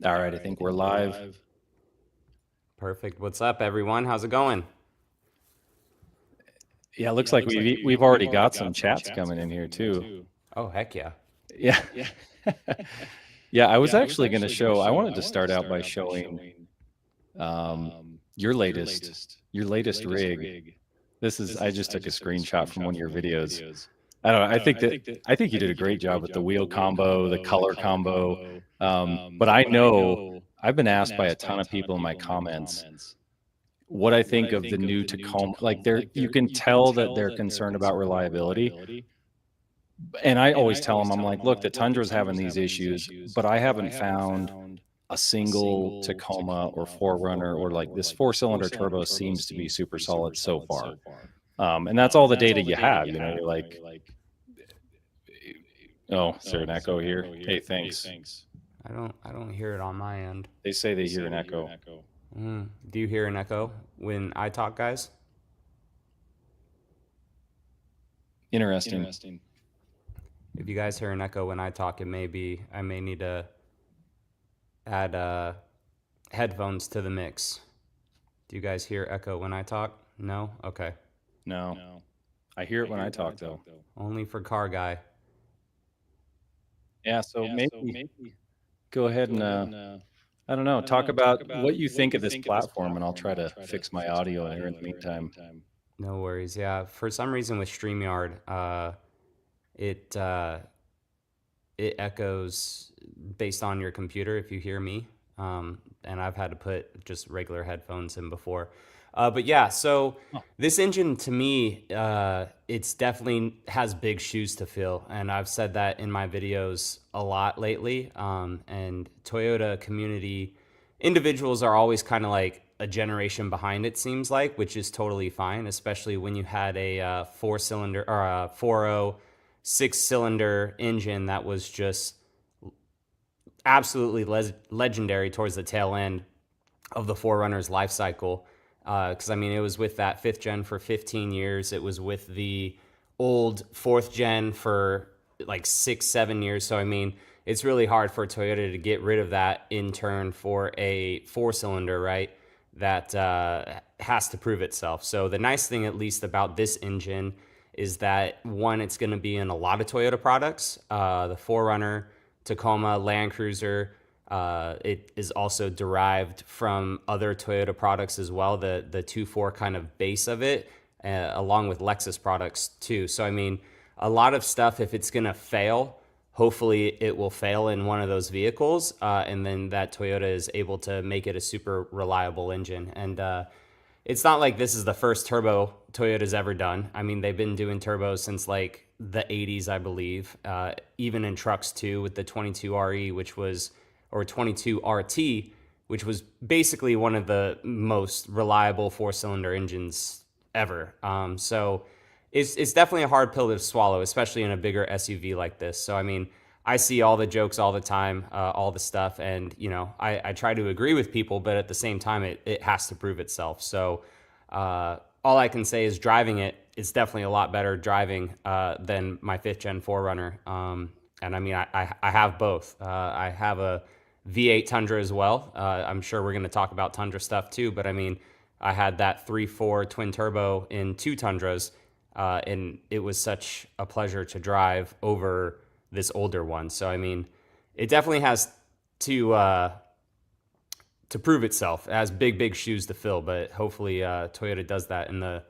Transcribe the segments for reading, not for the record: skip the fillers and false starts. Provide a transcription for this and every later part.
All right, I think we're live. Perfect. What's up, everyone? How's it going? Yeah, it looks like we've already got some chats coming in here too. Oh, heck yeah. Yeah. Yeah, I was actually going to show, I wanted to start out by showing um your latest rig. I just took a screenshot from one of your videos. I don't know, I think you did a great job with the wheel combo, the color combo. But I know I've been asked by a ton of people in my comments what I think of the new Tacoma. Like, you can tell that they're concerned about reliability. And I always tell them, I'm like, look, the Tundra's having these issues, but I haven't found a single Tacoma or Forerunner or like this 4-cylinder turbo seems to be super solid so far. And that's all the data you have. You're like, oh, is there an echo here? Hey, thanks. I don't hear it on my end. They say they hear an echo. Do you hear an echo when I talk, guys? Interesting. If you guys hear an echo when I talk, I may need to add headphones to the mix. Do you guys hear echo when I talk? No? Okay. No, I hear it when I talk though. Only for car guy. Yeah, so maybe go ahead and I don't know, talk about what you think of this platform, and I'll try to fix my audio here in the meantime. No worries. Yeah, for some reason with StreamYard, it it echoes based on your computer if you hear me. And I've had to put just regular headphones in before. But yeah, so this engine to me, it's definitely has big shoes to fill. And I've said that in my videos a lot lately. And Toyota community individuals are always kind of like a generation behind, it seems like, which is totally fine, especially when you had a 4-cylinder or a 4.0 6-cylinder engine that was just absolutely legendary towards the tail end of the Forerunner's life cycle. Because I mean, it was with that 5th gen for 15 years. It was with the old 4th gen for like 6-7 years. So I mean, it's really hard for Toyota to get rid of that in turn for a 4-cylinder, right? That has to prove itself. So the nice thing, at least about this engine, is that one, it's going to be in a lot of Toyota products. The 4Runner, Tacoma, Land Cruiser. It is also derived from other Toyota products as well. The 2.4 kind of base of it, along with Lexus products too. So I mean, a lot of stuff. If it's going to fail, hopefully it will fail in one of those vehicles, and then that Toyota is able to make it a super reliable engine. And it's not like this is the first turbo Toyota's ever done. I mean, they've been doing turbos since like the 80s, I believe, even in trucks too, with the 22RE, or 22RT, which was basically one of the most reliable 4-cylinder engines ever. So it's definitely a hard pill to swallow, especially in a bigger SUV like this. So I mean, I see all the jokes all the time, all the stuff, and I try to agree with people, but at the same time, it has to prove itself. So all I can say is driving it, it's definitely a lot better driving than my 5th gen 4Runner. And I mean, I have both. I have a V8 Tundra as well. I'm sure we're going to talk about Tundra stuff too, but I mean, I had that 3.4 twin turbo in 2 Tundras, and it was such a pleasure to drive over this older one. So I mean, it definitely has to prove itself. It has big shoes to fill, but hopefully Toyota does that in the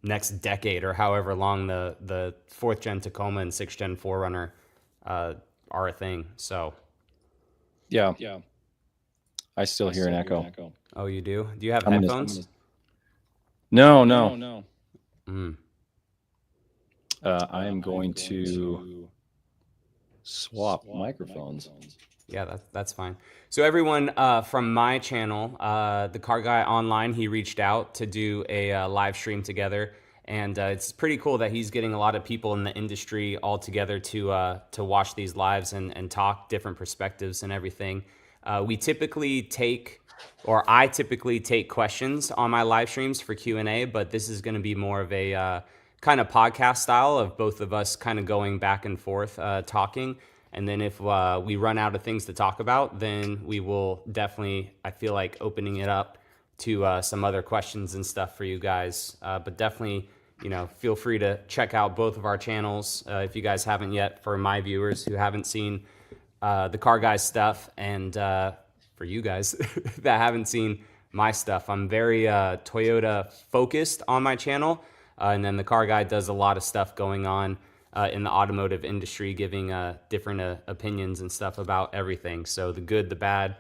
next decade or however long the 4th gen Tacoma and 6th gen 4Runner are a thing. So Yeah, I still hear an echo. oh, you do? Do you have I'm gonna- headphones? No. Mm. I am going to swap microphones. Yeah, that's fine. So everyone from my channel, the Car Guy Online, he reached out to do a live stream together, and it's pretty cool that he's getting a lot of people in the industry all together to watch these lives and talk different perspectives and everything. I typically take questions on my live streams for Q&A, but this is going to be more of a kind of podcast style of both of us kind of going back and forth talking. And then if we run out of things to talk about, then we will definitely, I feel like, opening it up to some other questions and stuff for you guys. But definitely, feel free to check out both of our channels if you guys haven't yet, for my viewers who haven't seen the Car Guys stuff, and for you guys that haven't seen my stuff. I'm very Toyota focused on my channel, and then the Car Guy does a lot of stuff going on in the automotive industry, giving different opinions and stuff about everything. So the good, the bad,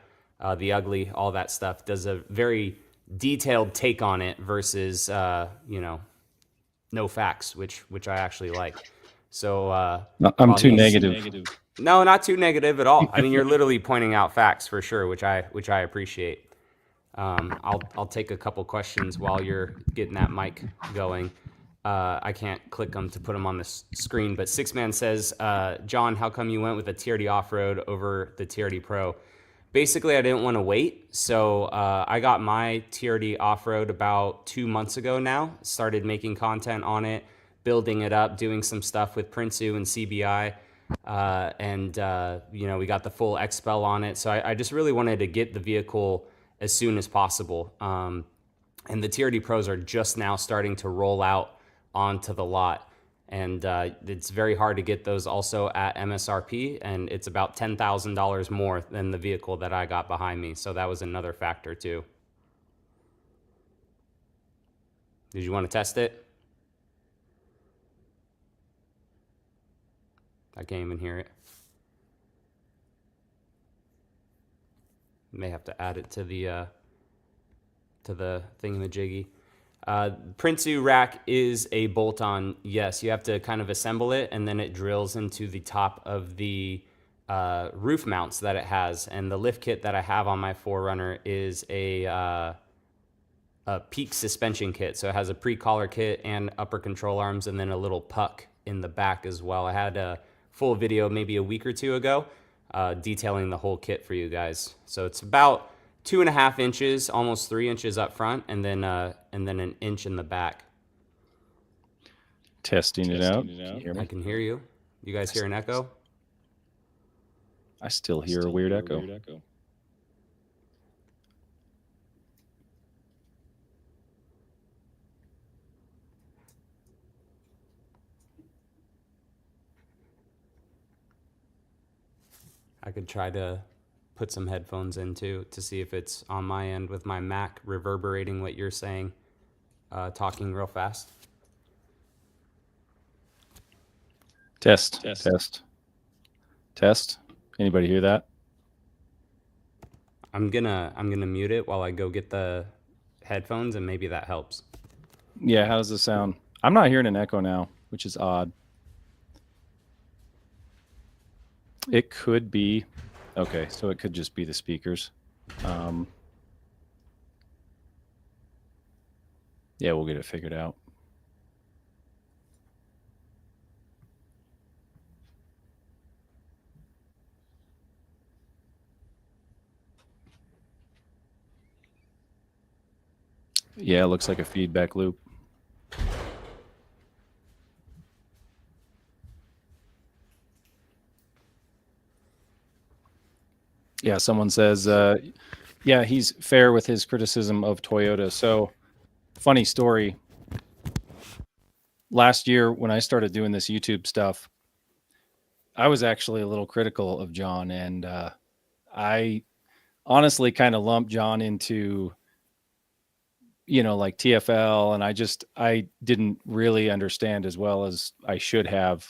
the ugly, all that stuff. Does a very detailed take on it versus no facts, which I actually like. So I'm too negative. No, not too negative at all. I mean, you're literally pointing out facts for sure, which I appreciate. I'll take a couple questions while you're getting that mic going. I can't click them to put them on the screen, but Six Man says, John, how come you went with a TRD off-road over the TRD Pro? Basically, I didn't want to wait, so I got my TRD off-road about 2 months ago now. Started making content on it, building it up, doing some stuff with Prinsu and CBI, and we got the full Expel on it. So I just really wanted to get the vehicle as soon as possible. And the TRD Pros are just now starting to roll out onto the lot. And it's very hard to get those also at MSRP, and it's about $10,000 more than the vehicle that I got behind me. So that was another factor too. Did you want to test it? I can't even hear it. May have to add it to the thingamajiggy. Prinsu rack is a bolt-on. Yes, you have to kind of assemble it, and then it drills into the top of the roof mounts that it has. And the lift kit that I have on my 4Runner is a peak suspension kit. So it has a pre-collar kit and upper control arms, and then a little puck in the back as well. I had a full video maybe a week or two ago detailing the whole kit for you guys. So it's about 2.5 inches, almost 3 inches up front, and then an inch in the back. Testing it out. Can you hear me? I can hear you. You guys hear an echo? I still hear a weird echo. I could try to put some headphones in too to see if it's on my end with my Mac reverberating what you're saying, talking real fast. Test. Anybody hear that? I'm gonna mute it while I go get the headphones, and maybe that helps. Yeah, how does this sound? I'm not hearing an echo now, which is odd. It could be, okay, so it could just be the speakers. Yeah, we'll get it figured out. Yeah, it looks like a feedback loop. Yeah, someone says, yeah, he's fair with his criticism of Toyota. So, funny story. Last year, when I started doing this YouTube stuff, I was actually a little critical of John, and I honestly kind of lumped John into, like TFL, and I didn't really understand as well as I should have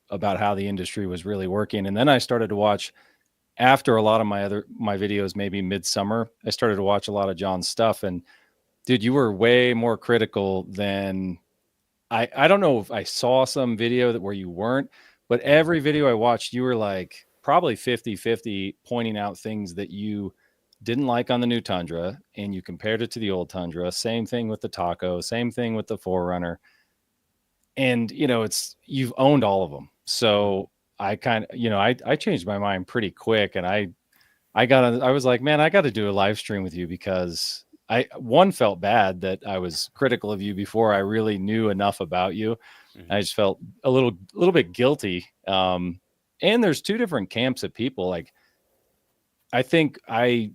about how the industry was really working. And then I started to watch, after a lot of my videos, maybe midsummer, I started to watch a lot of John's stuff, and dude, you were way more critical than I don't know if I saw some video where you weren't, but every video I watched, you were like probably 50-50 pointing out things that you didn't like on the new Tundra, and you compared it to the old Tundra. Same thing with the Taco, same thing with the 4Runner. And, you've owned all of them. So I kind of, I changed my mind pretty quick, and I was like, man, I got to do a live stream with you, because I felt bad that I was critical of you before I really knew enough about you. Mm-hmm. I just felt a little bit guilty. and there's two different camps of people. Like, I think I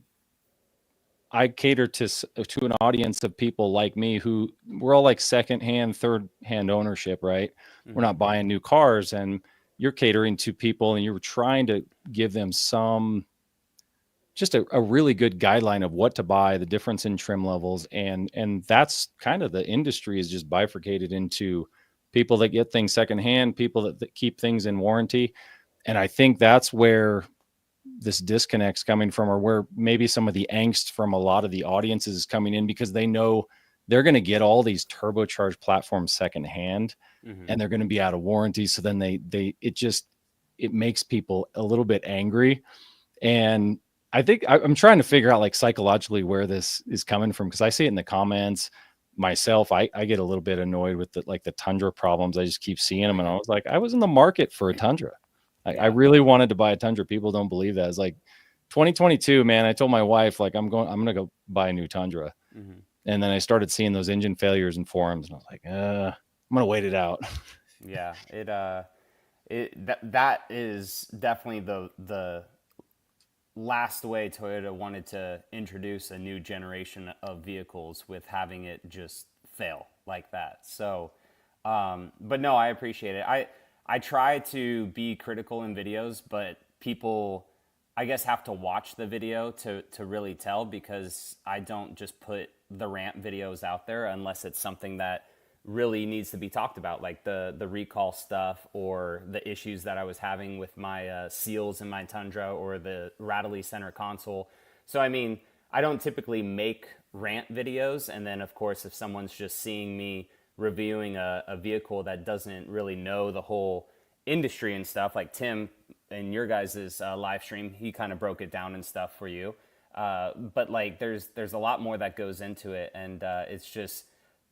cater to an audience of people like me who we're all like secondhand, third hand ownership, right? We're Mm-hmm. not buying new cars, and you're catering to people and you're trying to give them just a really good guideline of what to buy, the difference in trim levels. And that's kind of the industry is just bifurcated into people that get things secondhand, people that keep things in warranty. And I think that's where this disconnect's coming from, or where maybe some of the angst from a lot of the audiences is coming in, because they know they're going to get all these turbocharged platforms secondhand Mm-hmm. and they're going to be out of warranty. So then it makes people a little bit angry. And I think I'm trying to figure out, like, psychologically where this is coming from, because I see it in the comments myself. I get a little bit annoyed with the Tundra problems. I just keep seeing them, and I was like, I was in the market for a Tundra. I Yeah. really wanted to buy a Tundra. People don't believe that. It's like 2022, man. I told my wife, like, I'm gonna go buy a new Tundra, Mm-hmm. and then I started seeing those engine failures in forums, and I was like, I'm gonna wait it out. Yeah. That is definitely the last way Toyota wanted to introduce a new generation of vehicles, with having it just fail like that. So, but no, I appreciate it. I try to be critical in videos, but people, I guess, have to watch the video to really tell, because I don't just put the rant videos out there unless it's something that really needs to be talked about, like the recall stuff, or the issues that I was having with my seals in my Tundra, or the rattly center console. So, I mean, I don't typically make rant videos. And then, of course, if someone's just seeing me reviewing a vehicle that doesn't really know the whole industry and stuff, like Tim in your guys' live stream, he kind of broke it down and stuff for you. But like, there's a lot more that goes into it, and it's just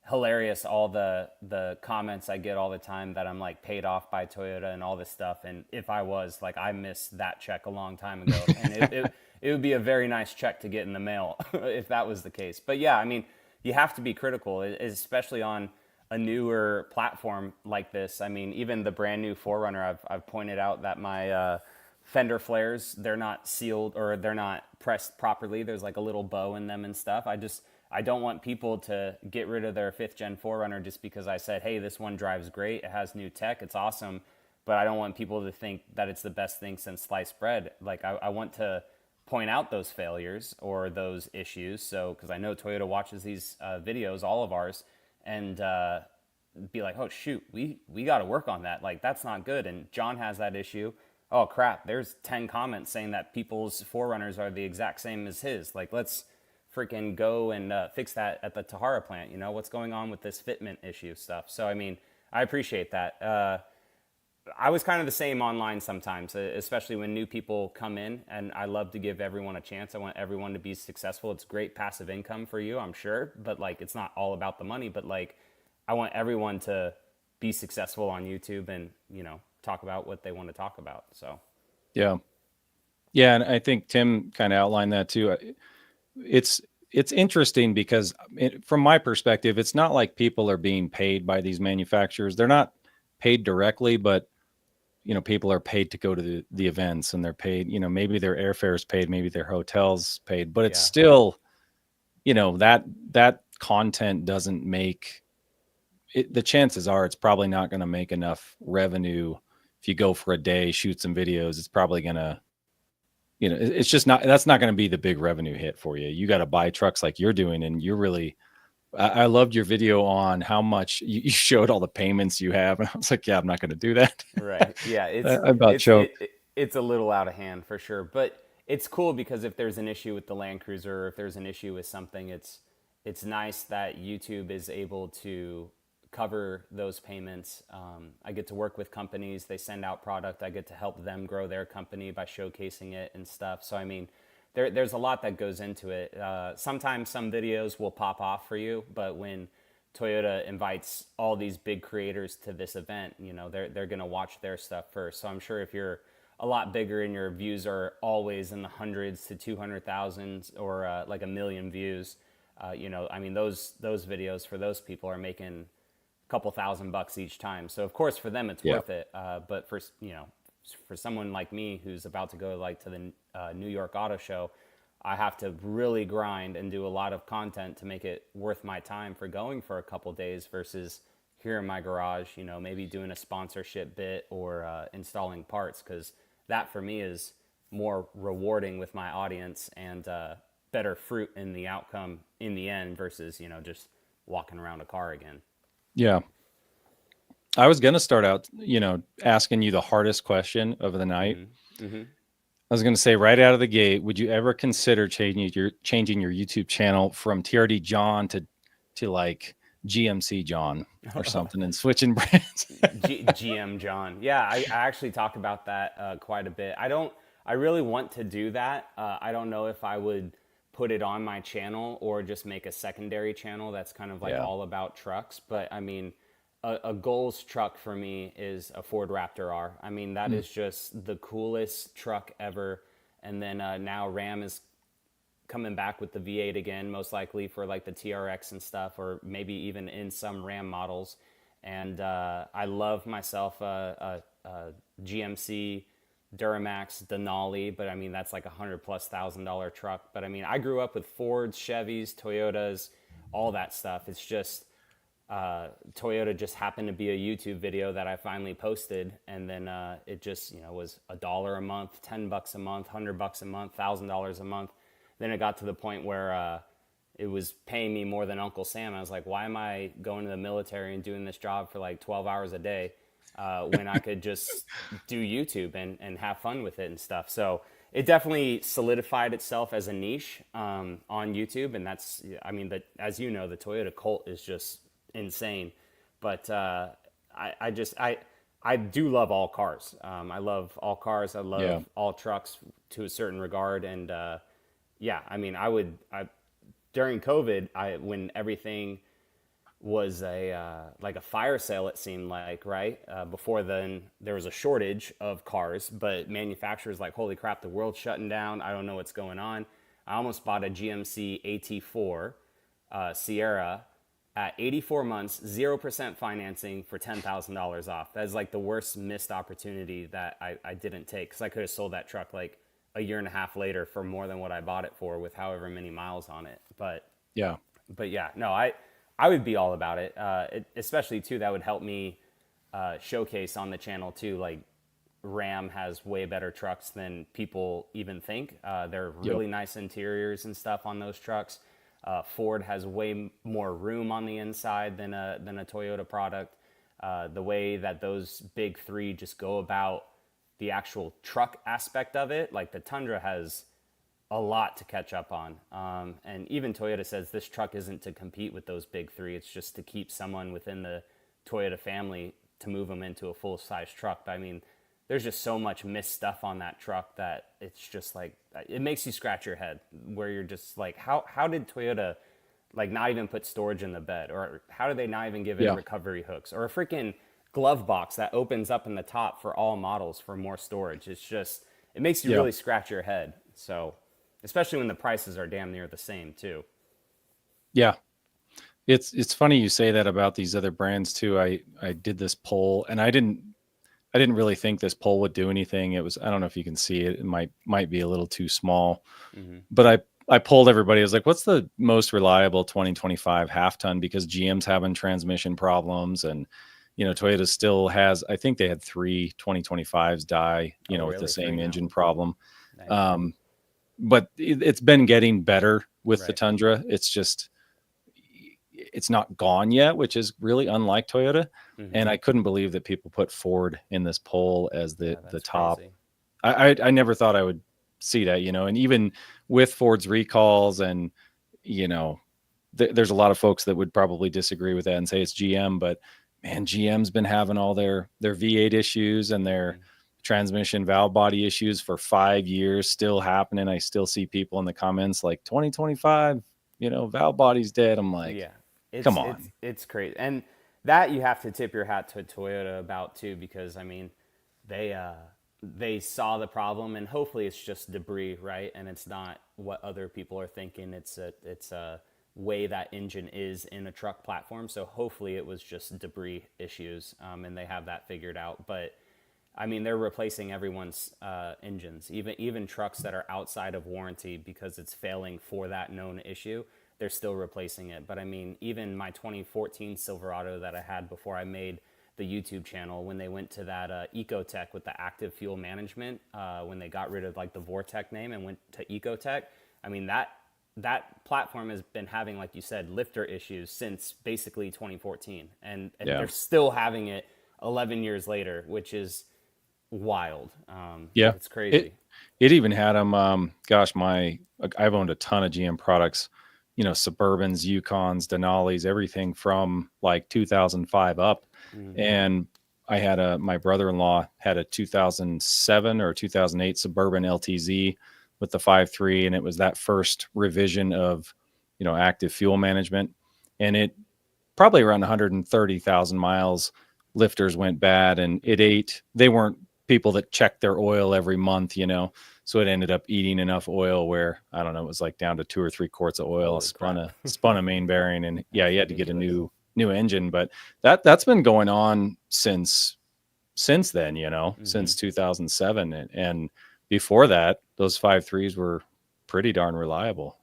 hilarious, all the comments I get all the time that I'm like paid off by Toyota and all this stuff. And if I was, like, I missed that check a long time ago, and it would be a very nice check to get in the mail if that was the case. But yeah, I mean, you have to be critical, especially on a newer platform like this. I mean, even the brand new 4Runner, I've pointed out that my fender flares, they're not sealed, or they're not pressed properly. There's like a little bow in them and stuff. I don't want people to get rid of their 5th gen 4Runner just because I said, hey, this one drives great, it has new tech, it's awesome. But I don't want people to think that it's the best thing since sliced bread. Like, I want to point out those failures or those issues. So, because I know Toyota watches these videos, all of ours, and be like, oh shoot, we got to work on that. Like, that's not good. And John has that issue. Oh crap, there's 10 comments saying that people's 4Runners are the exact same as his. Like, let's freaking go and fix that at the Tahara plant. You know, what's going on with this fitment issue stuff. So, I mean, I appreciate that. I was kind of the same online sometimes, especially when new people come in, and I love to give everyone a chance. I want everyone to be successful. It's great passive income for you, I'm sure, but like, it's not all about the money, but like, I want everyone to be successful on YouTube and, you know, talk about what they want to talk about. So, Yeah. And I think Tim kind of outlined that too. It's interesting because from my perspective, it's not like people are being paid by these manufacturers. They're not paid directly, but you know, people are paid to go to the events, and they're paid, you know, maybe their airfare is paid, maybe their hotel's paid, but it's yeah. still, you know, that content doesn't make it. The chances are it's probably not going to make enough revenue. If you go for a day, shoot some videos, it's probably going to, you know, it's just not, that's not going to be the big revenue hit for you. You got to buy trucks like you're doing. And you're really, I loved your video on how much you showed all the payments you have. And I was like, yeah, I'm not going to do that. Right. Yeah. I about choked. It's a little out of hand for sure, but it's cool because if there's an issue with the Land Cruiser, or if there's an issue with something, it's nice that YouTube is able to cover those payments. I get to work with companies, they send out product, I get to help them grow their company by showcasing it and stuff. So I mean, there's a lot that goes into it. Sometimes some videos will pop off for you, but when Toyota invites all these big creators to this event, you know, they're going to watch their stuff first. So I'm sure if you're a lot bigger and your views are always in the hundreds to 200,000 or like a million views, you know, I mean, those videos for those people are making a couple $1,000 each time. So of course for them it's worth it. But for, you know, for someone like me who's about to go like to the New York Auto Show, I have to really grind and do a lot of content to make it worth my time for going for a couple days versus here in my garage, you know, maybe doing a sponsorship bit or installing parts, because that for me is more rewarding with my audience and better fruit in the outcome in the end versus, you know, just walking around a car again. Yeah. I was going to start out, you know, asking you the hardest question of the night. I was going to say right out of the gate, would you ever consider changing your YouTube channel from TRD John to like GMC John or something and switching brands? GM John. Yeah, I actually talk about that quite a bit. I really want to do that. I don't know if I would put it on my channel or just make a secondary channel that's kind of like Yeah. all about trucks. But I mean, a goals truck for me is a Ford Raptor R. I mean, that is just the coolest truck ever. And then now Ram is coming back with the V8 again, most likely for like the TRX and stuff, or maybe even in some Ram models. And I love myself a GMC Duramax Denali, but I mean that's like $100,000+ truck. But I mean I grew up with Fords, Chevys, Toyotas, all that stuff. It's just Toyota just happened to be a YouTube video that I finally posted, and then it just, you know, was $1 a month, $10 a month, $100 a month, $1,000 a month. Then it got to the point where it was paying me more than Uncle Sam. I was like, why am I going to the military and doing this job for like 12 hours a day when I could just do YouTube and have fun with it and stuff? So it definitely solidified itself as a niche on YouTube. And that's, I mean, as you know, the Toyota Colt is just insane. But I do love all cars. I love all cars. I love all trucks to a certain regard. And yeah, I mean, during COVID, when everything was like a fire sale, it seemed like, right? Before then, there was a shortage of cars, but manufacturers like, holy crap, the world's shutting down. I don't know what's going on. I almost bought a GMC AT4 Sierra at 84 months, 0% financing for $10,000 off. That's like the worst missed opportunity that I didn't take, because I could have sold that truck like a year and a half later for more than what I bought it for with however many miles on it. But Yeah. yeah, no, I would be all about it. Especially too, that would help me showcase on the channel too. Like Ram has way better trucks than people even think. They're really nice interiors and stuff on those trucks. Ford has way more room on the inside than a Toyota product. The way that those big three just go about the actual truck aspect of it, like the Tundra has a lot to catch up on. And even Toyota says this truck isn't to compete with those big three. It's just to keep someone within the Toyota family to move them into a full-size truck. But I mean, there's just so much missed stuff on that truck that it's just like, it makes you scratch your head, where you're just like, how did Toyota like not even put storage in the bed? Or how did they not even give it recovery hooks? Or a freaking glove box that opens up in the top for all models for more storage? It's just, it makes you really scratch your head. So especially when the prices are damn near the same too. Yeah. It's funny you say that about these other brands too. I did this poll, and I didn't really think this poll would do anything. It was, I don't know if you can see it. It might be a little too small, but I polled everybody. I was like, what's the most reliable 2025 half ton? Because GM's having transmission problems, and, you know, Toyota still has, I think they had 3 2025s die, you know, with the same engine problem. Nice. But it's been getting better with the Tundra. It's just, it's not gone yet, which is really unlike Toyota. And I couldn't believe that people put Ford in this poll as the top. I never thought I would see that, you know, and even with Ford's recalls, and, you know, there's a lot of folks that would probably disagree with that and say it's GM, but man, GM's been having all their V8 issues and their transmission valve body issues for 5 years, still happening. I still see people in the comments like 2025, you know, valve body's dead. I'm like, come on. It's crazy. And that you have to tip your hat to Toyota about too, because I mean, they saw the problem, and hopefully it's just debris, right? And it's not what other people are thinking. It's a way that engine is in a truck platform. So hopefully it was just debris issues, and they have that figured out. But I mean, they're replacing everyone's engines, even trucks that are outside of warranty because it's failing for that known issue. They're still replacing it. But I mean, even my 2014 Silverado that I had before I made the YouTube channel, when they went to that Ecotech with the active fuel management, when they got rid of like the Vortec name and went to Ecotech, I mean that platform has been having, like you said, lifter issues since basically 2014, and Yeah. they're still having it 11 years later, which is wild. Yeah. It's It crazy. it even had them. Gosh, I've owned a ton of GM products. Suburbans, Yukons, Denali's, everything from like 2005 up. And I had my brother-in-law had a 2007 or 2008 Suburban LTZ with the 5.3, and it was that first revision of active fuel management, and it probably around 130,000 miles, lifters went bad, and they weren't people that checked their oil every month, so it ended up eating enough oil where, I don't know, it was like down to 2 or 3 quarts of oil, Holy crap. spun a main bearing, and yeah, That's you had to get a ridiculous. new engine. But that's been going on since then, since 2007. And before that, those 5.3s were pretty darn reliable,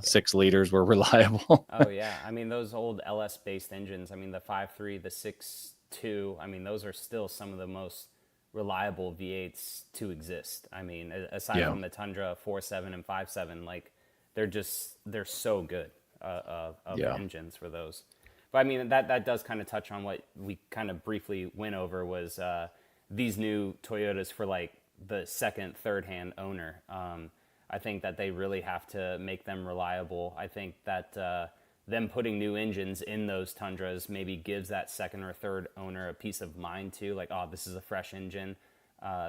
6 liters were reliable. Oh yeah, I mean those old LS based engines. I mean the 5.3, the 6.2. I mean those are still some of the most reliable V8s to exist. I mean aside Yeah. from the Tundra 4.7 and 5.7, like they're so good of Yeah. engines for those. But I mean that does kind of touch on what we kind of briefly went over was these new Toyotas for like the second, third hand owner. I think that they really have to make them reliable. I think that them putting new engines in those Tundras maybe gives that second or third owner a peace of mind too. Like, oh, this is a fresh engine.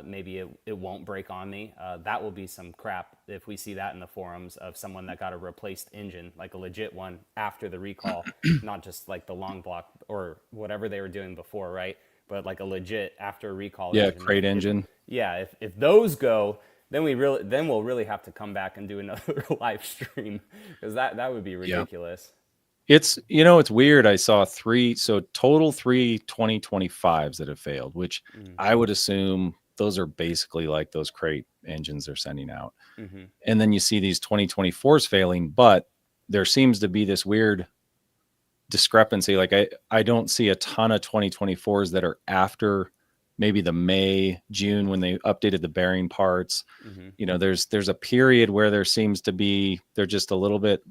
Maybe it won't break on me. That will be some crap if we see that in the forums of someone that got a replaced engine, like a legit one after the recall, not just like the long block or whatever they were doing before, right? But like a legit after recall Yeah. engine. Crate engine. If those go, then we'll really have to come back and do another live stream because that would be Yeah. ridiculous. It's weird. I saw total three 2025s that have failed, which I would assume those are basically like those crate engines they're sending out. And then you see these 2024s failing, but there seems to be this weird discrepancy. Like I don't see a ton of 2024s that are after maybe the May, June when they updated the bearing parts. There's a period where there seems to be, they're just a little bit,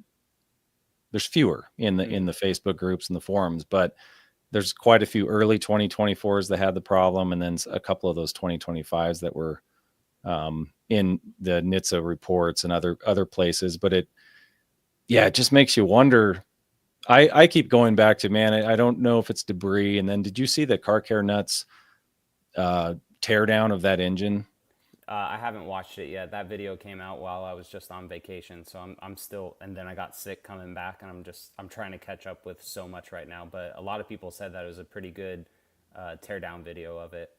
there's fewer in the Facebook groups and the forums, but there's quite a few early 2024s that had the problem, and then a couple of those 2025s that were in the NHTSA reports and other places. But it just makes you wonder. I keep going back to, man, I don't know if it's debris. And then did you see the Car Care Nuts tear down of that engine? I haven't watched it yet. That video came out while I was just on vacation, so I'm still. And then I got sick coming back, and I'm trying to catch up with so much right now. But a lot of people said that it was a pretty good tear down video of it.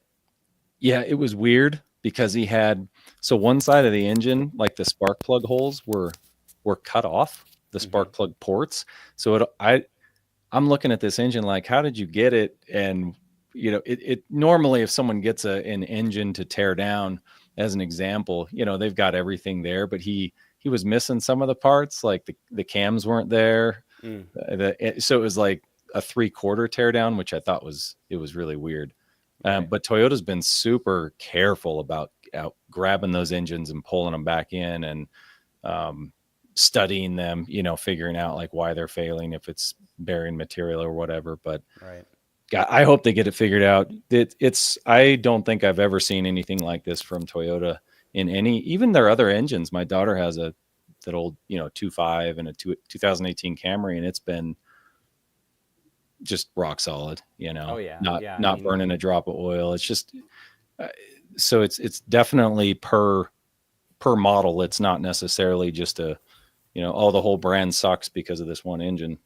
Yeah, it was weird because he had, so one side of the engine, like the spark plug holes were cut off, the spark plug ports. So I'm looking at this engine like, how did you get it? And it normally, if someone gets an engine to tear down, as an example, they've got everything there, but he was missing some of the parts, like the cams weren't there. So it was like a 3/4 tear down, which I thought was really weird. Right. But Toyota's been super careful about grabbing those engines and pulling them back in, and studying them, figuring out like why they're failing, if it's bearing material or whatever. But Right. God, I hope they get it figured out. I don't think I've ever seen anything like this from Toyota in even their other engines. My daughter has that old, 2.5 and a 2018 Camry, and it's been just rock solid, Oh yeah. not burning a drop of oil. It's just, so it's definitely per model. It's not necessarily just the whole brand sucks because of this one engine.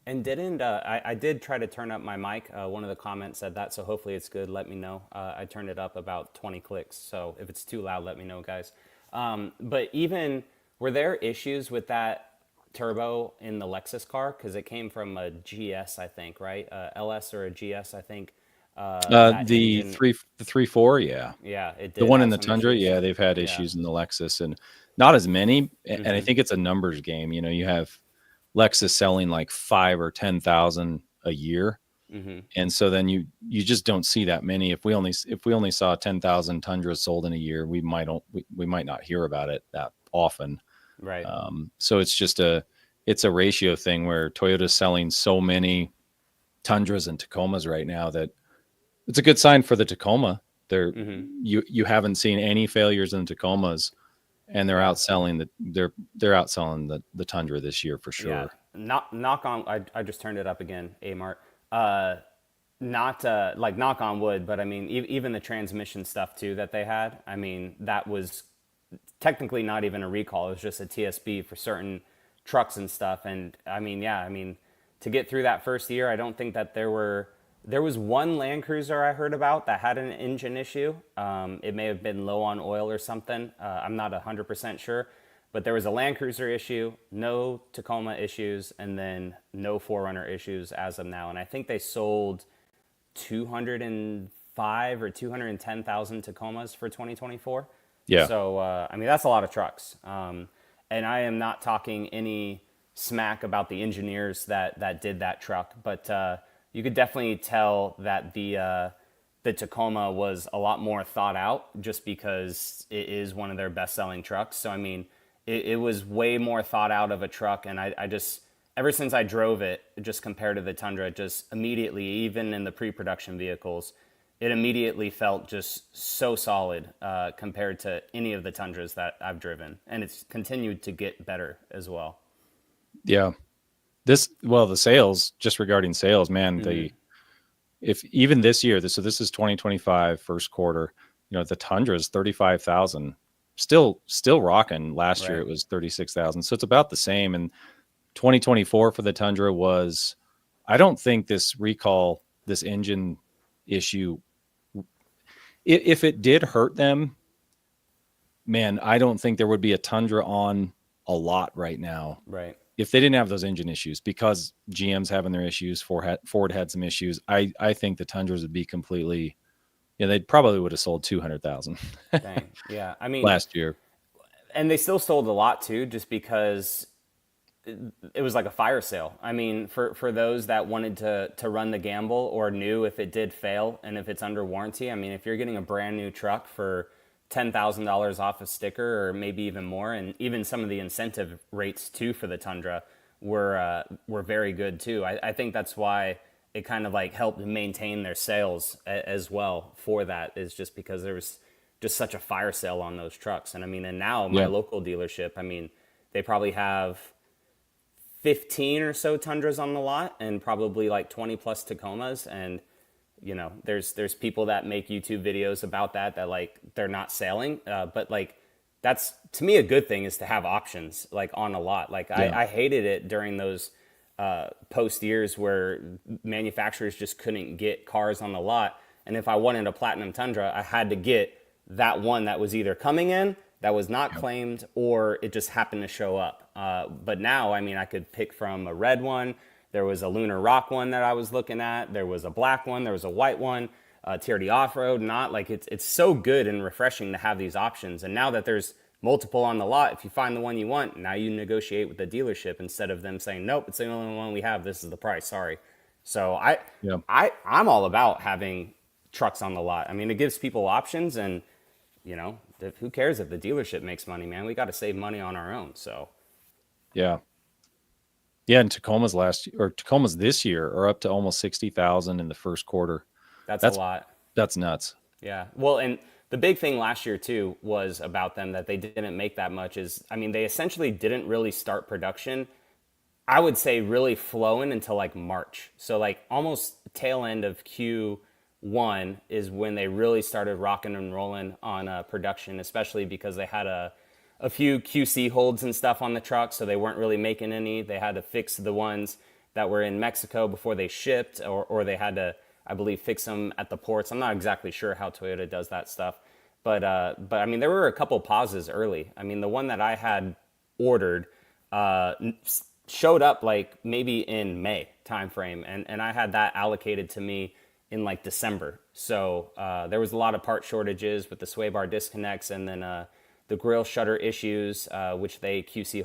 And I did try to turn up my mic. One of the comments said that, so hopefully it's good. Let me know. I turned it up about 20 clicks, so if it's too loud, let me know, guys. But even, were there issues with that turbo in the Lexus car? Because it came from a GS, I think, right? LS or a GS, I think. That The engine, the 3.4, yeah. yeah, it The did one in have the some Tundra, issues. yeah, they've had Yeah. issues in the Lexus, and not as many. And I Mm-hmm. think it's a numbers game. You know, you have Lexus selling like 5 or 10,000 a year, Mm-hmm. and so then you just don't see that many. If we only saw 10,000 Tundras sold in a year, we might not hear about it that often. Right. So it's a ratio thing where Toyota's selling so many Tundras and Tacomas right now that it's a good sign for the Tacoma. They're Mm-hmm. you haven't seen any failures in Tacomas, and Yeah. they're outselling the Tundra this year for Yeah. sure. Knock on. I just turned it up again. Amart. Uh, not like knock on wood, but I mean, even the transmission stuff too that they had. I mean, that was technically not even a recall. It was just a TSB for certain trucks and stuff. And I mean, yeah, I mean, to get through that first year, I don't think that there was one Land Cruiser I heard about that had an engine issue. It may have been low on oil or something. I'm not 100% sure. But there was a Land Cruiser issue, no Tacoma issues, and then no Forerunner issues as of now. And I think they sold 205 or 210,000 Tacomas for 2024. Yeah, So, I mean, that's a lot of trucks. And I am not talking any smack about the engineers that did that truck, but you could definitely tell that the Tacoma was a lot more thought out just because it is one of their best selling trucks. So, I mean, it was way more thought out of a truck. And I just, ever since I drove it, just compared to the Tundra, just immediately, even in the pre-production vehicles, it immediately felt just so solid compared to any of the Tundras that I've driven, and it's continued to get better as well. yeah. The sales, just regarding sales, man, Mm-hmm. if even this year, this is 2025 first quarter, you know, the Tundra is 35,000, still rocking. Last year Right. it was 36,000, so it's about the same. And 2024 for the Tundra was, I don't think this engine issue, if it did hurt them, man, I don't think there would be a Tundra on a lot right now Right. if they didn't have those engine issues, because GM's having their issues. Ford had some issues. I think the Tundras would be completely, yeah, they probably would have sold 200,000 Dang. Yeah. I mean, last year. and they still sold a lot too, just because it was like a fire sale. I mean, for those that wanted to run the gamble or knew if it did fail and if it's under warranty. I mean, if you're getting a brand new truck for $10,000 off a sticker or maybe even more, and even some of the incentive rates too for the Tundra were very good too. I think that's why it kind of like helped maintain their sales as well for that, is just because there was just such a fire sale on those trucks. And I mean, and now my Yeah. local dealership, I mean, they probably have 15 or so Tundras on the lot and probably like 20 plus Tacomas. And you know, there's people that make YouTube videos about that like they're not selling, but like that's to me a good thing, is to have options like on a lot. Like Yeah. I hated it during those post years where manufacturers just couldn't get cars on the lot, and if I wanted a platinum Tundra, I had to get that one that was either coming in that was not Yeah. claimed, or it just happened to show up. But now, I mean, I could pick from a red one. There was a Lunar Rock one that I was looking at. There was a black one. There was a white one. TRD off road. Not like it's so good and refreshing to have these options. And now that there's multiple on the lot, if you find the one you want, now you negotiate with the dealership instead of them saying, nope, it's the only one we have. This is the price. Sorry. So Yeah. I'm all about having trucks on the lot. I mean, it gives people options, and you know, who cares if the dealership makes money, man? We got to save money on our own. So Yeah. Yeah. And Tacoma's this year are up to almost 60,000 in the first quarter. that's a That's, lot. that's nuts. Yeah. Well, and the big thing last year too was about them that they didn't make that much is, I mean, they essentially didn't really start production, I would say, really flowing until like March. So like almost tail end of Q1 is when they really started rocking and rolling on production, especially because they had a few QC holds and stuff on the truck, so they weren't really making any. They had to fix the ones that were in Mexico before they shipped, or they had to, I believe, fix them at the ports. I'm not exactly sure how Toyota does that stuff, but I mean, there were a couple pauses early. I mean, the one that I had ordered uh, showed up like maybe in May timeframe, and I had that allocated to me in like December. So there was a lot of part shortages with the sway bar disconnects, and then the grill shutter issues, which they QC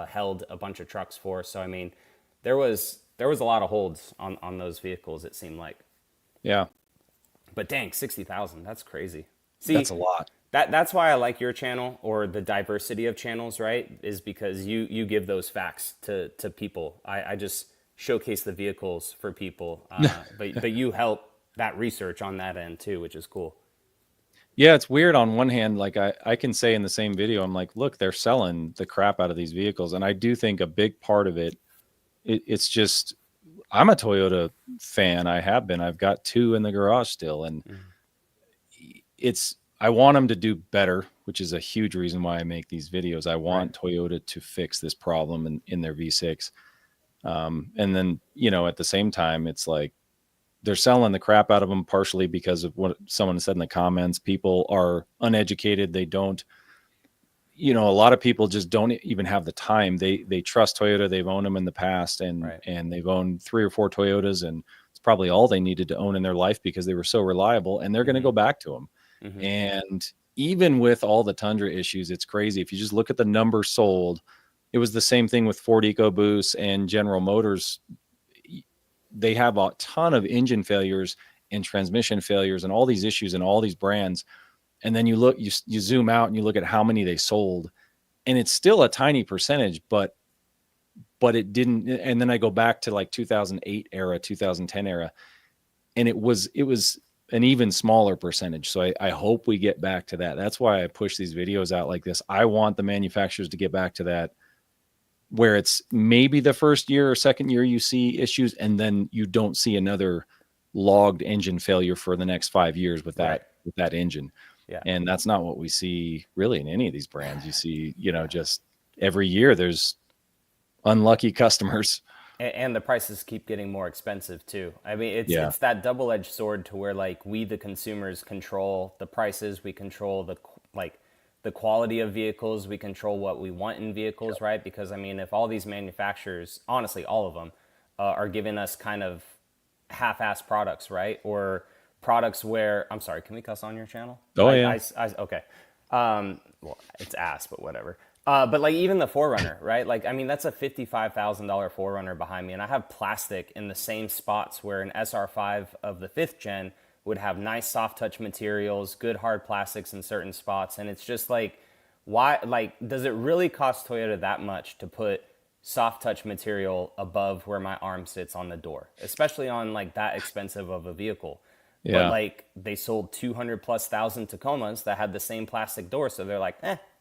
held a bunch of trucks for. So I mean, there was a lot of holds on those vehicles. It seemed like. Yeah. But dang, 60,000, that's crazy. See, That's a lot. that's why I like your channel, or the diversity of channels, right? Is because you give those facts to people. I just showcase the vehicles for people, but you help that research on that end too, which is cool. Yeah, it's weird. On one hand, like I can say in the same video, I'm like, look, they're selling the crap out of these vehicles. And I do think a big part of it's just, I'm a Toyota fan. I have been. I've got 2 in the garage still. And I want them to do better, which is a huge reason why I make these videos. I want Toyota to fix this problem in their V6. And then, at the same time, it's like they're selling the crap out of them, partially because of what someone said in the comments. People are uneducated. They don't, a lot of people just don't even have the time. They trust Toyota. They've owned them in the past, and they've owned 3 or 4 Toyotas, and it's probably all they needed to own in their life because they were so reliable, and they're going to go back to them. And even with all the Tundra issues, it's crazy. If you just look at the numbers sold, it was the same thing with Ford EcoBoost and General Motors. They have a ton of engine failures and transmission failures and all these issues in all these brands. And then you zoom out and you look at how many they sold, and it's still a tiny percentage, but it didn't. And then I go back to like 2008 era, 2010 era, and it was an even smaller percentage. So I hope we get back to that. That's why I push these videos out like this. I want the manufacturers to get back to that, where it's maybe the first year or second year you see issues, and then you don't see another logged engine failure for the next 5 years with that engine. Yeah. And that's not what we see really in any of these brands. You see, just every year there's unlucky customers. And the prices keep getting more expensive too. I mean, it's that double-edged sword to where like we, the consumers, control the prices. We control the quality of vehicles. We control what we want in vehicles, right? Because I mean, if all these manufacturers, honestly, all of them, are giving us kind of half-assed products, right? Or products where, I'm sorry, can we cuss on your channel? Oh, yeah. Okay. Well, it's ass, but whatever. But like even the 4Runner, right? Like, I mean, that's a $55,000 4Runner behind me. And I have plastic in the same spots where an SR5 of the 5th gen would have nice soft touch materials, good hard plastics in certain spots. And it's just like, why, like, does it really cost Toyota that much to put soft touch material above where my arm sits on the door, especially on like that expensive of a vehicle? Yeah. But like they sold 200,000+ Tacomas that had the same plastic door. So they're like,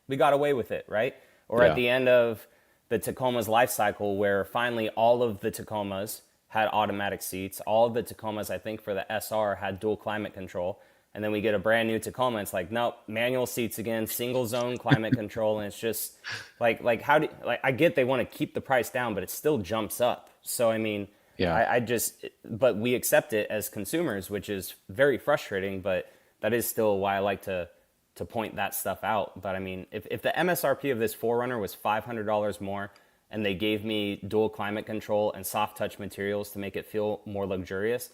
we got away with it, right? Or at the end of the Tacoma's life cycle, where finally all of the Tacomas had automatic seats. All of the Tacomas, I think, for the SR had dual climate control. And then we get a brand new Tacoma. It's like, nope, manual seats again, single zone climate control. And it's just like how do, like, I get they want to keep the price down, but it still jumps up. So, I mean, but we accept it as consumers, which is very frustrating, but that is still why I like to point that stuff out. But I mean, if the MSRP of this 4Runner was $500 more and they gave me dual climate control and soft touch materials to make it feel more luxurious,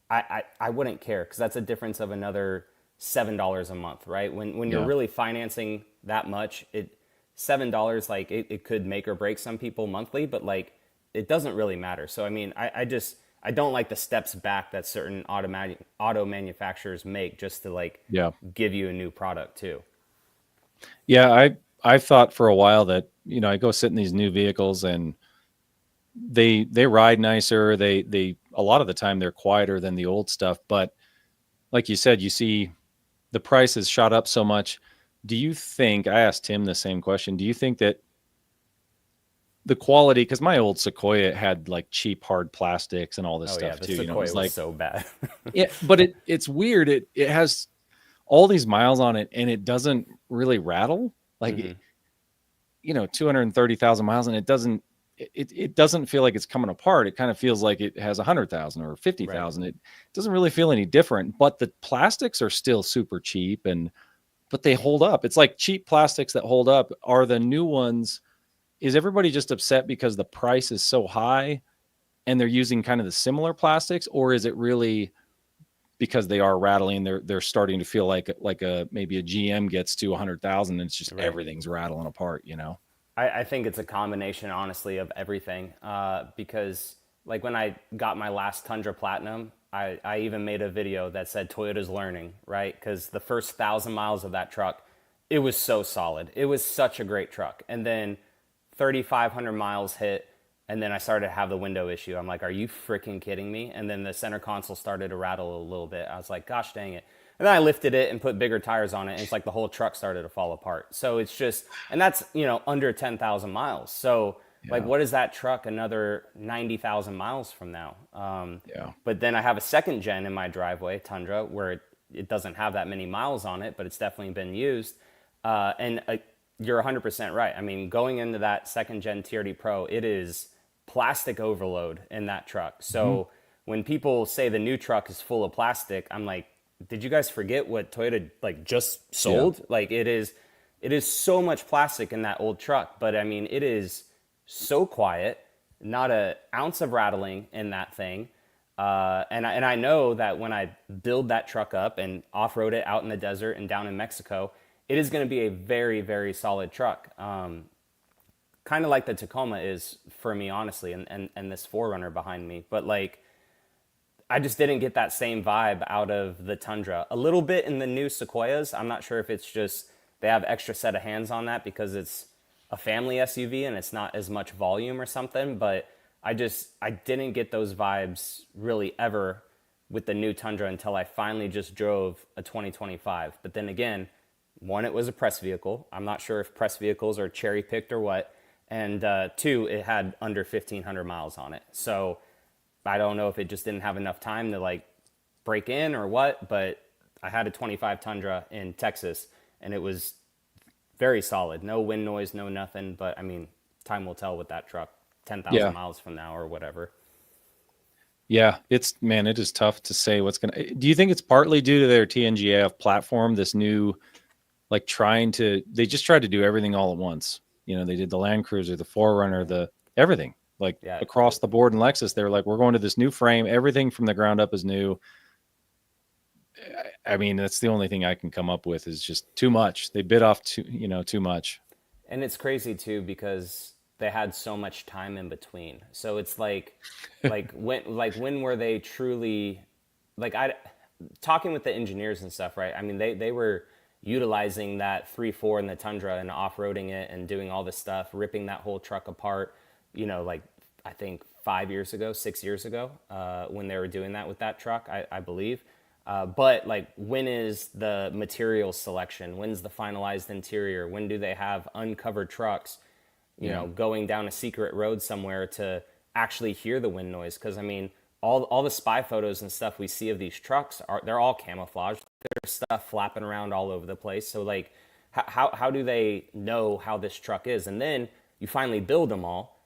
I wouldn't care, because that's a difference of another $7 a month, right? When you're really financing that much, $7, like it could make or break some people monthly, but like it doesn't really matter. So I mean, I don't like the steps back that certain auto manufacturers make just to like give you a new product too. Yeah, I thought for a while that, I go sit in these new vehicles and they ride nicer. They a lot of the time they're quieter than the old stuff. But like you said, you see the price has shot up so much. Do you think, I asked Tim the same question, do you think that the quality, because my old Sequoia had like cheap hard plastics and all this stuff too. Sequoia was like so bad. But it's weird. It has all these miles on it and it doesn't really rattle. Like 230,000 miles, and it doesn't feel like it's coming apart. It kind of feels like it has 100,000 or 50,000. Right. It doesn't really feel any different. But the plastics are still super cheap, but they hold up. It's like cheap plastics that hold up are the new ones. Is everybody just upset because the price is so high and they're using kind of the similar plastics, or is it really because they are rattling. They're starting to feel like maybe a GM gets to 100,000 and it's just everything's rattling apart, you know? I think it's a combination, honestly, of everything. Because like when I got my last Tundra Platinum, I even made a video that said Toyota's learning, right? Because the first 1,000 miles of that truck, it was so solid. It was such a great truck. And then 3,500 miles hit, and then I started to have the window issue. I'm like, are you freaking kidding me? And then the center console started to rattle a little bit. I was like, gosh dang it. And then I lifted it and put bigger tires on it, and it's like the whole truck started to fall apart. So it's just, and that's, under 10,000 miles. So like, what is that truck another 90,000 miles from now? But then I have a second gen in my driveway, Tundra, where it doesn't have that many miles on it, but it's definitely been used. And you're 100% right. I mean, going into that second gen TRD Pro, it is plastic overload in that truck. So when people say the new truck is full of plastic, I'm like, did you guys forget what Toyota like just sold? Like it is so much plastic in that old truck, but I mean, it is so quiet, not an ounce of rattling in that thing. And I know that when I build that truck up and off-road it out in the desert and down in Mexico, it is going to be a very, very solid truck. Kind of like the Tacoma is for me, honestly, and this 4Runner behind me. But like, I just didn't get that same vibe out of the Tundra. A little bit in the new Sequoias. I'm not sure if it's just they have extra set of hands on that because it's a family SUV and it's not as much volume or something. But I didn't get those vibes really ever with the new Tundra until I finally just drove a 2025. But then again, one, it was a press vehicle. I'm not sure if press vehicles are cherry picked or what. And two, it had under 1,500 miles on it. So I don't know if it just didn't have enough time to like break in or what, but I had a 25 Tundra in Texas and it was very solid. No wind noise, no nothing. But I mean, time will tell with that truck 10,000 miles from now or whatever. Yeah, it is tough to say what's going to, do you think it's partly due to their TNGAF platform, this new, like they just tried to do everything all at once. They did the Land Cruiser, the 4Runner, the everything. Like across the board in Lexus, they're like, we're going to this new frame. Everything from the ground up is new. I mean, that's the only thing I can come up with is just too much. They bit off too much. And it's crazy too, because they had so much time in between. So it's like when were they truly talking with the engineers and stuff, right? I mean, they were utilizing that 3.4 in the Tundra and off-roading it and doing all this stuff, ripping that whole truck apart, I think 6 years ago, when they were doing that with that truck, I believe. But like, when is the material selection? When's the finalized interior? When do they have uncovered trucks, going down a secret road somewhere to actually hear the wind noise? Because I mean, all the spy photos and stuff we see of these trucks they're all camouflaged. There's stuff flapping around all over the place. So like, how do they know how this truck is? And then you finally build them all,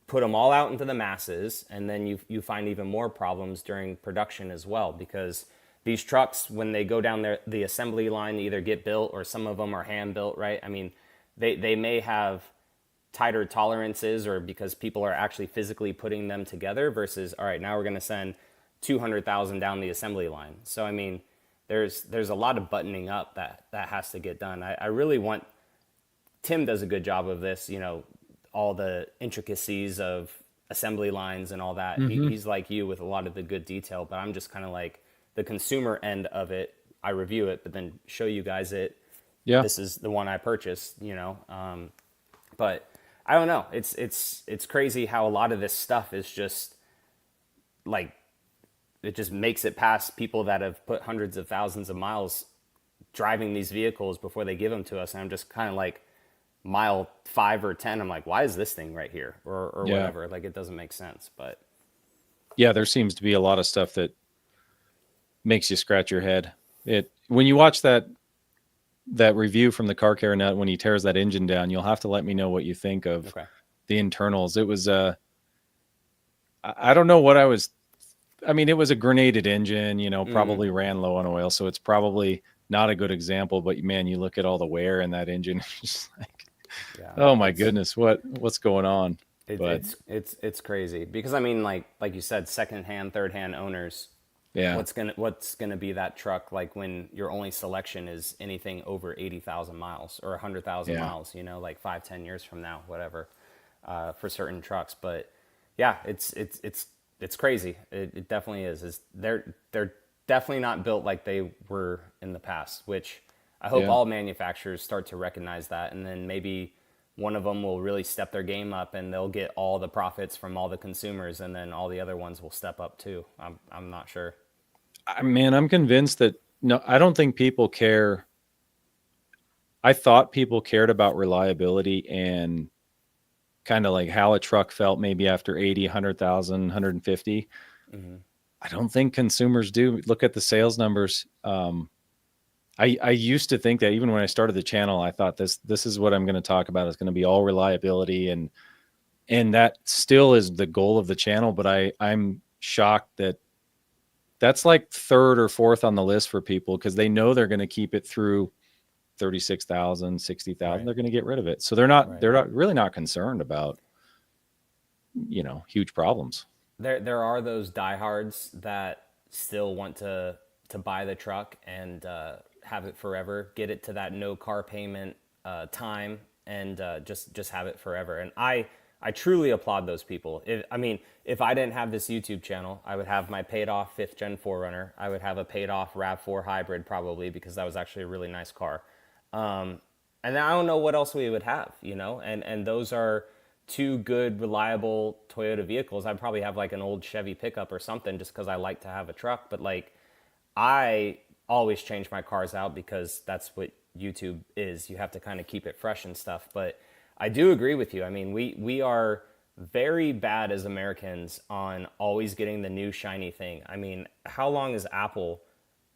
put them all out into the masses, and then you find even more problems during production as well, because these trucks, when they go down the assembly line, they either get built or some of them are hand built, right? I mean, they may have tighter tolerances, or because people are actually physically putting them together versus, all right, now we're going to send 200,000 down the assembly line. So, I mean, there's a lot of buttoning up that has to get done. I really want, Tim does a good job of this, all the intricacies of assembly lines and all that. He's like you with a lot of the good detail, but I'm just kind of like the consumer end of it. I review it, but then show you guys it. Yeah. This is the one I purchased, but I don't know. It's crazy how a lot of this stuff is just like, it just makes it past people that have put hundreds of thousands of miles driving these vehicles before they give them to us. And I'm just kind of like, mile 5 or 10, I'm like, why is this thing right here or whatever? Like, it doesn't make sense. But yeah, there seems to be a lot of stuff that makes you scratch your head. When you watch that review from the Car Care Nut, when he tears that engine down, you'll have to let me know what you think of the internals. It was I don't know what it was a grenaded engine, probably ran low on oil, so it's probably not a good example, but man, you look at all the wear in that engine, it's just like, oh my goodness, what's going on? It's crazy, because I mean, like you said, secondhand, third-hand owners, Yeah. What's gonna be that truck like when your only selection is anything over 80,000 miles or 100,000 Yeah. miles, like 5-10 years from now, whatever, for certain trucks. But yeah, it's crazy. It definitely is. They're definitely not built like they were in the past, which I hope Yeah. all manufacturers start to recognize that, and then maybe one of them will really step their game up and they'll get all the profits from all the consumers, and then all the other ones will step up too. I'm not sure. Man, I'm convinced that no, I don't think people care. I thought people cared about reliability and kind of like how a truck felt maybe after 80, 100,000, 150. I don't think consumers do. Look at the sales numbers. I used to think that even when I started the channel, I thought this is what I'm going to talk about. It's going to be all reliability, and that still is the goal of the channel. But I'm shocked that that's like third or fourth on the list for people because they know they're going to keep it through 36,000, 60,000. Right. They're going to get rid of it. So Right. they're not really not concerned about, huge problems. There are those diehards that still want to buy the truck and have it forever, get it to that no car payment time, and just have it forever. And I truly applaud those people. If I didn't have this YouTube channel, I would have my paid off 5th gen 4Runner. I would have a paid off RAV4 hybrid probably, because that was actually a really nice car. And I don't know what else we would have, and those are two good, reliable Toyota vehicles. I'd probably have like an old Chevy pickup or something just because I like to have a truck. But like, I always change my cars out because that's what YouTube is. You have to kind of keep it fresh and stuff. But I do agree with you. I mean, we are very bad as Americans on always getting the new shiny thing. I mean, how long has Apple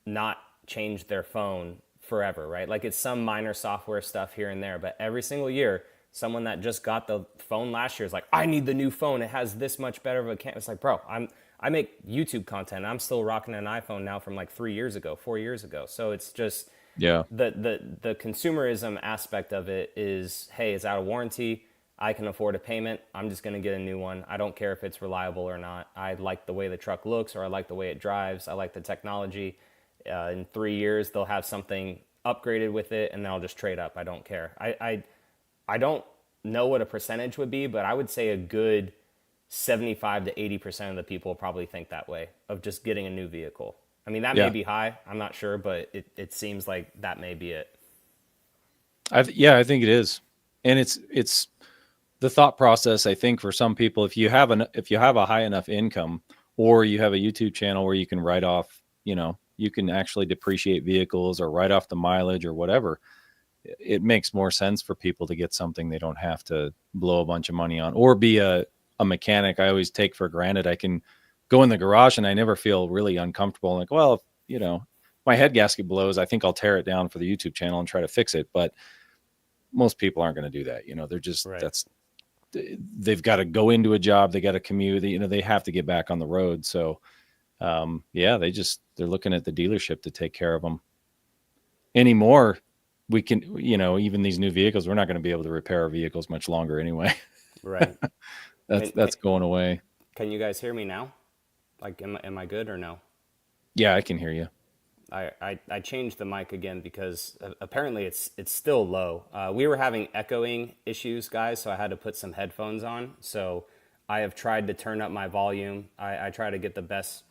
not changed their phone forever, right? Like, it's some minor software stuff here and there, but every single year, someone that just got the phone last year is like, I need the new phone. It has this much better of a camera. It's like, bro, I make YouTube content. I'm still rocking an iPhone now from like 3 years ago, 4 years ago. So it's just Yeah. the consumerism aspect of it is, hey, it's out of warranty. I can afford a payment. I'm just going to get a new one. I don't care if it's reliable or not. I like the way the truck looks, or I like the way it drives. I like the technology. In 3 years, they'll have something upgraded with it, and then I'll just trade up. I don't care. I don't know what a percentage would be, but I would say a good 75 to 80% of the people probably think that way, of just getting a new vehicle. I mean, that may Yeah. be high. I'm not sure, but it seems like that may be it. Yeah, I think it is. And it's the thought process, I think, for some people, if you have a high enough income, or you have a YouTube channel where you can write off, you can actually depreciate vehicles or write off the mileage or whatever, it makes more sense for people to get something they don't have to blow a bunch of money on, or be a mechanic. I always take for granted I can go in the garage and I never feel really uncomfortable. Like, well, if, my head gasket blows, I think I'll tear it down for the YouTube channel and try to fix it. But most people aren't going to do that. They're just, Right. they've got to go into a job. They got to commute. They have to get back on the road. So, yeah, they're looking at the dealership to take care of them anymore. We can, even these new vehicles, we're not going to be able to repair our vehicles much longer anyway. Right. That's going away. Can you guys hear me now? Like, am I good or no? Yeah, I can hear you. I changed the mic again because apparently it's still low. We were having echoing issues, guys, so I had to put some headphones on. So I have tried to turn up my volume. I try to get the best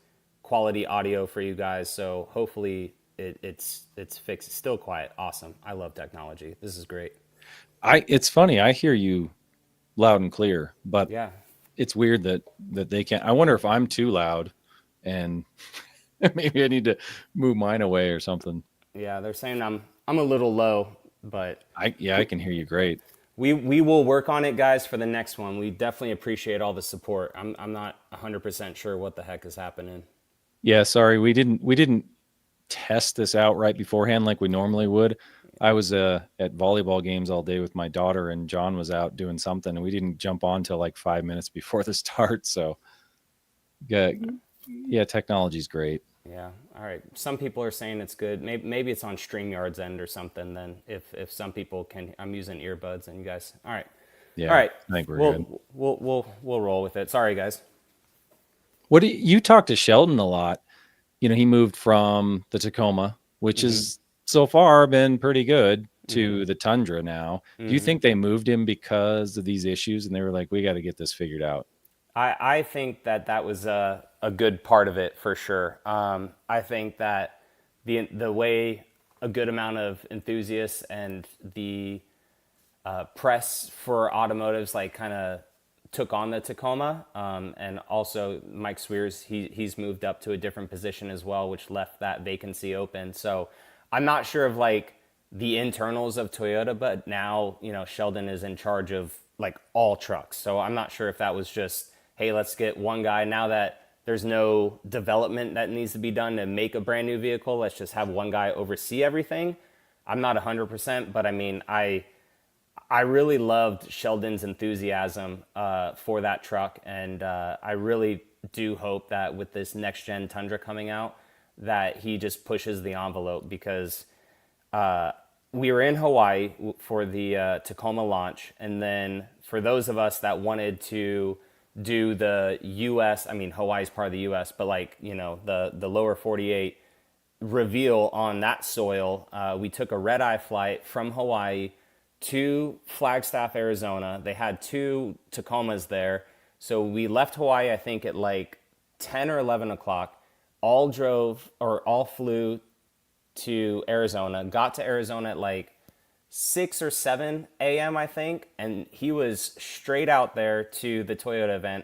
quality audio for you guys. So hopefully it's fixed. It's still quiet. Awesome. I love technology. This is great. It's funny. I hear you loud and clear, but Yeah. it's weird that they can't. I wonder if I'm too loud, and maybe I need to move mine away or something. Yeah. They're saying I'm a little low, but I can hear you great. we will work on it, guys, for the next one. We definitely appreciate all the support. I'm not 100% sure what the heck is happening. Yeah, sorry, we didn't test this out right beforehand like we normally would. I was at volleyball games all day with my daughter, and John was out doing something, and we didn't jump on till like 5 minutes before the start. So, yeah, technology's great. Yeah. All right. Some people are saying it's good. Maybe it's on StreamYard's end or something. Then if some people can, I'm using earbuds and you guys. All right. Yeah, All right. I think we're good. We'll roll with it. Sorry, guys. What do you talk to Sheldon a lot? he moved from the Tacoma, which is so far been pretty good, to the Tundra now. Do you think they moved him because of these issues and they were like, we got to get this figured out? I think that was a good part of it for sure. I think that the way a good amount of enthusiasts and the press for automotives like kind of took on the Tacoma, and also Mike Swears, he's moved up to a different position as well, which left that vacancy open. So I'm not sure of like the internals of Toyota, but now Sheldon is in charge of like all trucks. So I'm not sure if that was just, hey, let's get one guy now that there's no development that needs to be done to make a brand new vehicle. Let's just have one guy oversee everything. I'm not 100%, but I mean, I really loved Sheldon's enthusiasm for that truck, and I really do hope that with this next gen Tundra coming out, that he just pushes the envelope, because we were in Hawaii for the Tacoma launch, and then for those of us that wanted to do the U.S., I mean Hawaii's part of the U.S., but like the lower 48 reveal on that soil, we took a red-eye flight from Hawaii to Flagstaff, Arizona. They had 2 Tacomas there. So we left Hawaii, I think, at like 10 or 11 o'clock, all flew to Arizona, got to Arizona at like 6 or 7 a.m., I think. And he was straight out there to the Toyota event,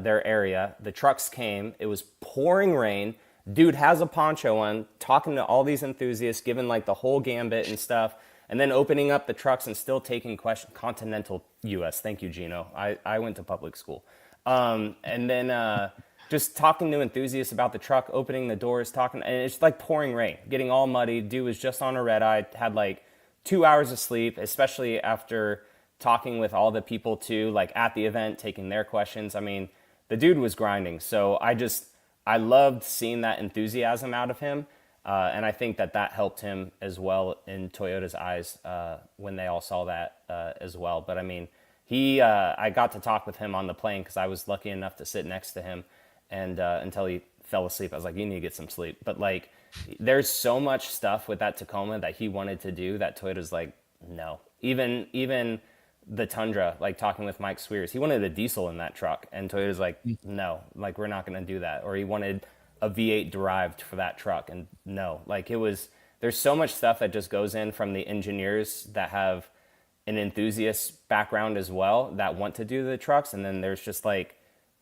their area. The trucks came. It was pouring rain. Dude has a poncho on, talking to all these enthusiasts, giving like the whole gambit and stuff. And then opening up the trucks and still taking questions. Continental U.S. Thank you, Gino. I went to public school. And then just talking to enthusiasts about the truck, opening the doors, talking. And it's like pouring rain, getting all muddy. Dude was just on a red eye, had like 2 hours of sleep, especially after talking with all the people too, like at the event, taking their questions. I mean, the dude was grinding. So I loved seeing that enthusiasm out of him. And I think that helped him as well in Toyota's eyes when they all saw that as well. But I mean, I got to talk with him on the plane because I was lucky enough to sit next to him, and until he fell asleep, I was like, you need to get some sleep. But like, there's so much stuff with that Tacoma that he wanted to do that Toyota's like, no. Even the Tundra, like talking with Mike Swears, he wanted a diesel in that truck, and Toyota's like, no, like we're not going to do that. Or he wanted a V8 derived for that truck, and no, like there's so much stuff that just goes in from the engineers that have an enthusiast background as well that want to do the trucks, and then there's just like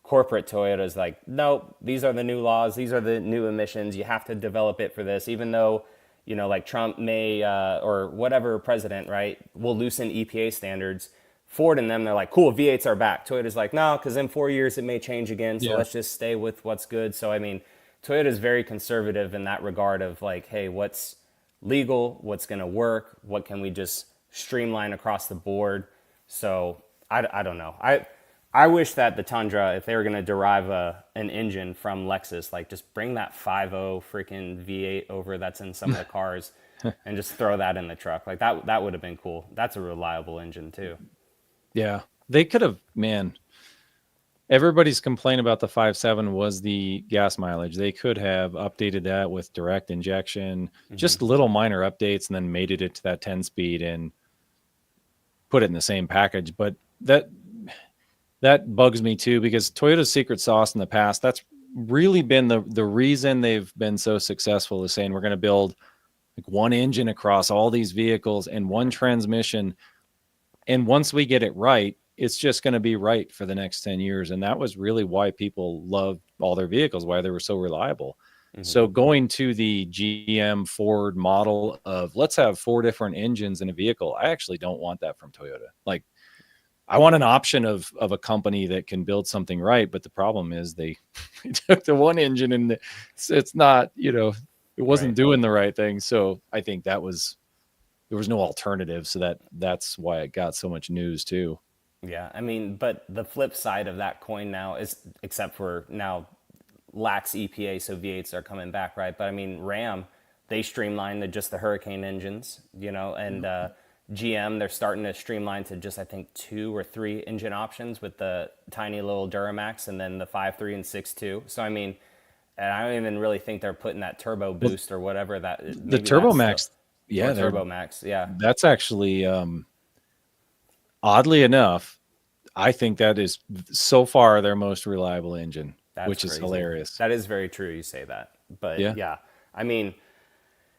corporate Toyota's like, nope, these are the new laws, these are the new emissions, you have to develop it for this, even though like Trump may or whatever president, right, will loosen EPA standards. Ford and them, they're like, cool, V8s are back. Toyota's like, no, because in 4 years it may change again, so let's just stay with what's good. So I mean, Toyota is very conservative in that regard of like, hey, what's legal, what's going to work, what can we just streamline across the board. So I don't know. I wish that the Tundra, if they were going to derive an engine from Lexus, like just bring that 5.0 freaking V8 over that's in some of the cars and just throw that in the truck. Like that would have been cool. That's a reliable engine too. Yeah, they could have, man. Everybody's complaint about the 5.7 was the gas mileage. They could have updated that with direct injection, just little minor updates, and then made it to that 10 speed and put it in the same package. But that bugs me too, because Toyota's secret sauce in the past, that's really been the reason they've been so successful, is saying we're going to build like one engine across all these vehicles and one transmission. And once we get it right, it's just going to be right for the next 10 years. And that was really why people loved all their vehicles, why they were so reliable. So going to the GM Ford model of let's have 4 different engines in a vehicle, I actually don't want that from Toyota. Like, I want an option of a company that can build something right. But the problem is they took the one engine and it's not, it wasn't doing the right thing. So I think there was no alternative. So that's why it got so much news too. Yeah, I mean, but the flip side of that coin now is, except for now lacks EPA, so V8s are coming back, right? But I mean, Ram, they streamlined just the Hurricane engines, and GM, they're starting to streamline to just, I think, 2 or 3 engine options with the tiny little Duramax and then the 5.3 and 6.2. So, I mean, and I don't even really think they're putting that turbo Well, boost or whatever that the maybe Turbo that's the Max, or yeah, Turbo Max. Yeah, that's actually oddly enough, I think that is so far their most reliable engine, that's which is crazy. hilarious. That is very true. You say that, but Yeah. yeah, I mean,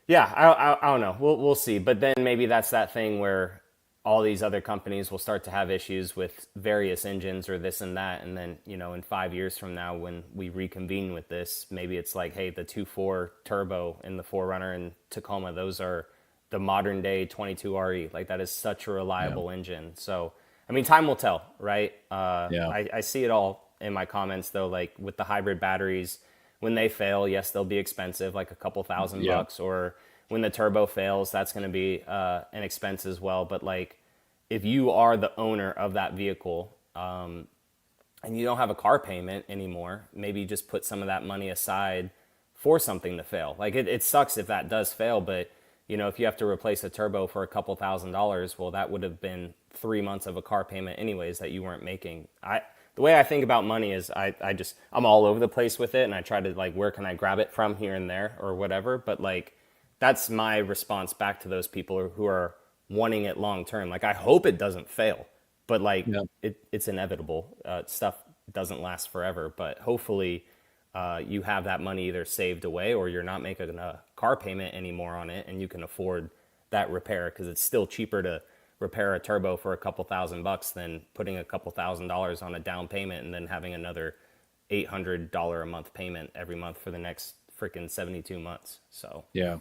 yeah, I don't know. We'll see. But then maybe that's that thing where all these other companies will start to have issues with various engines or this and that, and then in 5 years from now when we reconvene with this, maybe it's like, hey, the 2.4 turbo in the Forerunner and Tacoma, those are the modern day 22 RE. Like that is such a Yeah. reliable engine. So I mean, time will tell, right? Yeah. I see it all in my comments though, like with the hybrid batteries, when they fail, yes, they'll be expensive, like a couple thousand Yeah. bucks, or when the turbo fails, that's going to be an expense as well. But like, if you are the owner of that vehicle and you don't have a car payment anymore, maybe just put some of that money aside for something to fail. Like it sucks if that does fail, but if you have to replace a turbo for a couple $1,000s, well, that would have been 3 months of a car payment anyways that you weren't making. The way I think about money is I'm all over the place with it, and I try to like, where can I grab it from here and there or whatever. But like, that's my response back to those people who are wanting it long term. Like, I hope it doesn't fail, but like Yeah. it's inevitable. Stuff doesn't last forever, but hopefully you have that money either saved away or you're not making a car payment anymore on it, and you can afford that repair, because it's still cheaper to repair a turbo for a couple $1,000 than putting a couple $1,000s on a down payment and then having another $800 a month payment every month for the next freaking 72 months. So Yeah.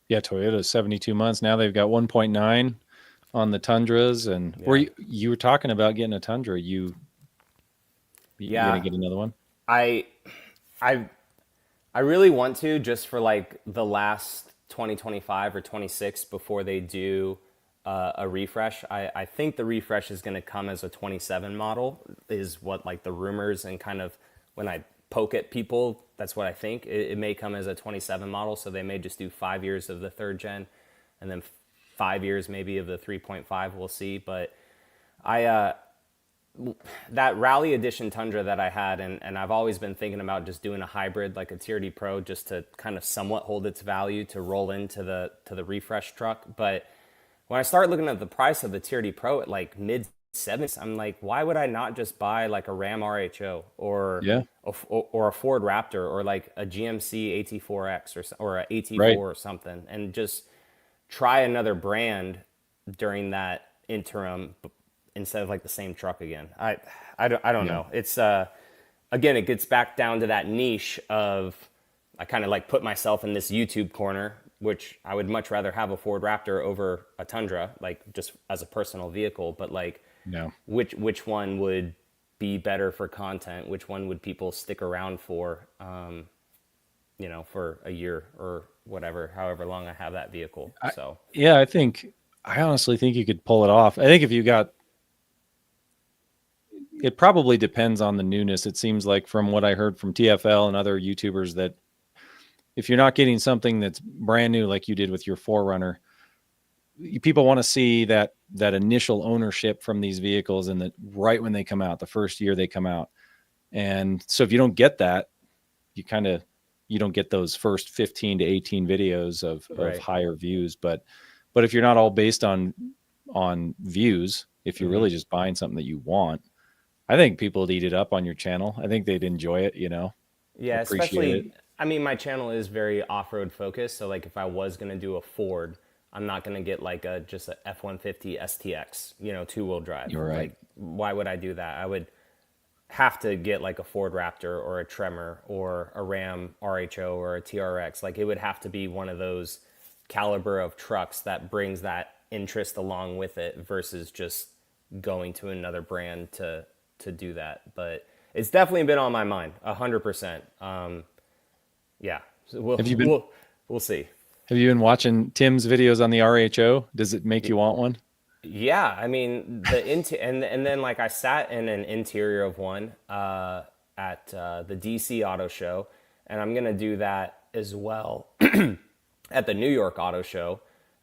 Yeah. Toyota's 72 months. Now they've got 1.9 on the Tundras. And yeah. were you were talking about getting a Tundra. You Yeah, going to get another one? I I I really want to, just for like the last 2025 or 26 before they do a refresh. I think the refresh is going to come as a 27 model, is what like the rumors, and kind of when I poke at people, that's what I think. It may come as a 27 model, so they may just do 5 years of the third gen and then 5 years maybe of the 3.5. We'll see. But I that Rally Edition Tundra that I had, and I've always been thinking about just doing a hybrid like a TRD Pro, just to kind of somewhat hold its value to roll into the refresh truck. But when I start looking at the price of the TRD Pro at like mid sevens, I'm like, why would I not just buy like a Ram RHO or Yeah. or a Ford Raptor or like a GMC AT4X or a AT4 Right. or something, and just try another brand during that interim instead of like the same truck again. I don't Yeah. know. It's again, it gets back down to that niche of, I kind of like put myself in this YouTube corner, which I would much rather have a Ford Raptor over a Tundra, like just as a personal vehicle. But like, No. which one would be better for content? Which one would people stick around for? For a year or whatever, however long I have that vehicle. So Yeah. I honestly think you could pull it off. I think if you got, it probably depends on the newness. It seems like from what I heard from TFL and other YouTubers that if you're not getting something that's brand new, like you did with your Forerunner, people want to see that initial ownership from these vehicles, and that right when they come out, the first year they come out. And so if you don't get that, you don't get those first 15 to 18 videos of right. higher views. But if you're not all based on views, if you're really just buying something that you want, I think people would eat it up on your channel. I think they'd enjoy it, Yeah, appreciate it. especially, I mean, my channel is very off-road focused. So like if I was going to do a Ford, I'm not going to get like just a F-150 STX, two-wheel drive. You're right. Like, why would I do that? I would have to get like a Ford Raptor or a Tremor or a Ram RHO or a TRX. Like, it would have to be one of those caliber of trucks that brings that interest along with it, versus just going to another brand to do that. But it's definitely been on my mind 100%. Yeah, so Have you been we'll see. Have you been watching Tim's videos on the RHO? Does it make you want one? Yeah, I mean and then like I sat in an interior of one at the DC Auto Show, and I'm gonna do that as well at the New York Auto Show.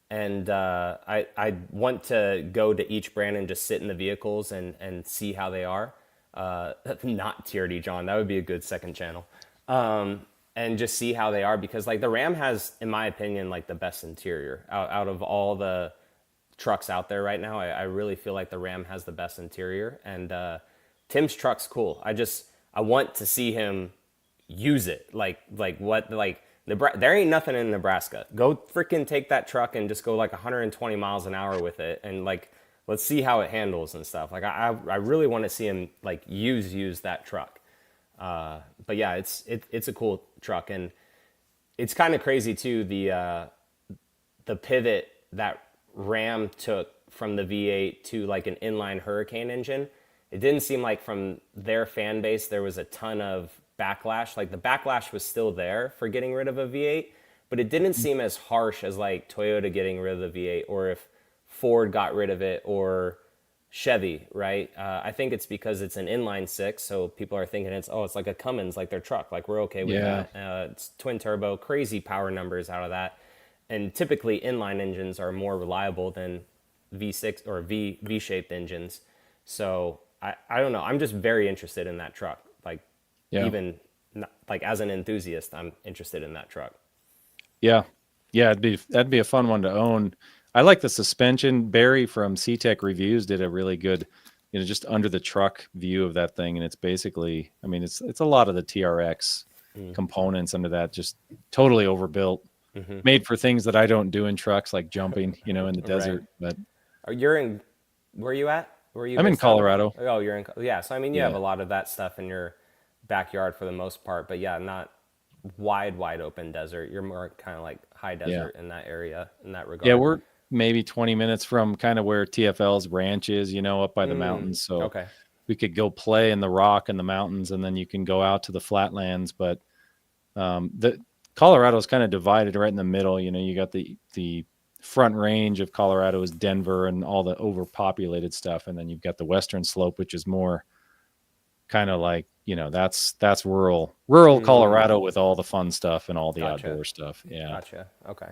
And I want to go to each brand and just sit in the vehicles and see how they are. Not TRD John, that would be a good second channel. and just see how they are, because like the Ram has, in my opinion, like the best interior out of all the trucks out there right now. I really feel like the Ram has the best interior, and Tim's truck's cool. I want to see him use it. There ain't nothing in Nebraska. Go freaking take that truck and just go like 120 miles an hour with it, and like let's see how it handles and stuff. Like I really want to see him like use that truck. But yeah, it's a cool truck, and it's kind of crazy too, the pivot that Ram took from the V8 to like an inline Hurricane engine. It didn't seem like from their fan base there was a ton of backlash. Like the backlash was still there for getting rid of a V8, but it didn't seem as harsh as like Toyota getting rid of the V8, or if Ford got rid of it, or Chevy, right? I think it's because it's an inline six, so people are thinking it's like a Cummins, like their truck. Like we're okay with that. It's twin turbo, crazy power numbers out of that, and typically inline engines are more reliable than V6 or V-shaped engines. So I don't know. I'm just very interested in that truck. Like even like as an enthusiast, I'm interested in that truck. Yeah, that'd be a fun one to own. I like the suspension. Barry from C-Tech Reviews did a really good, just under the truck view of that thing. And it's basically, I mean, it's a lot of the TRX components under that, just totally overbuilt, made for things that I don't do in trucks, like jumping, in the desert. Right. But where are you at? I'm in Colorado. Oh, you're in, yeah. So, I mean, you have a lot of that stuff in your backyard for the most part, but yeah, not wide open desert. You're more kind of like high desert in that area, in that regard. Yeah, we're maybe 20 minutes from kind of where TFL's ranch is, up by the mountains. So we could go play in the rock and the mountains, and then you can go out to the flatlands. But the Colorado is kind of divided right in the middle. You got the front range of Colorado is Denver and all the overpopulated stuff, and then you've got the western slope, which is more kind of like that's rural Colorado with all the fun stuff and all the outdoor stuff. Yeah. Gotcha. Okay.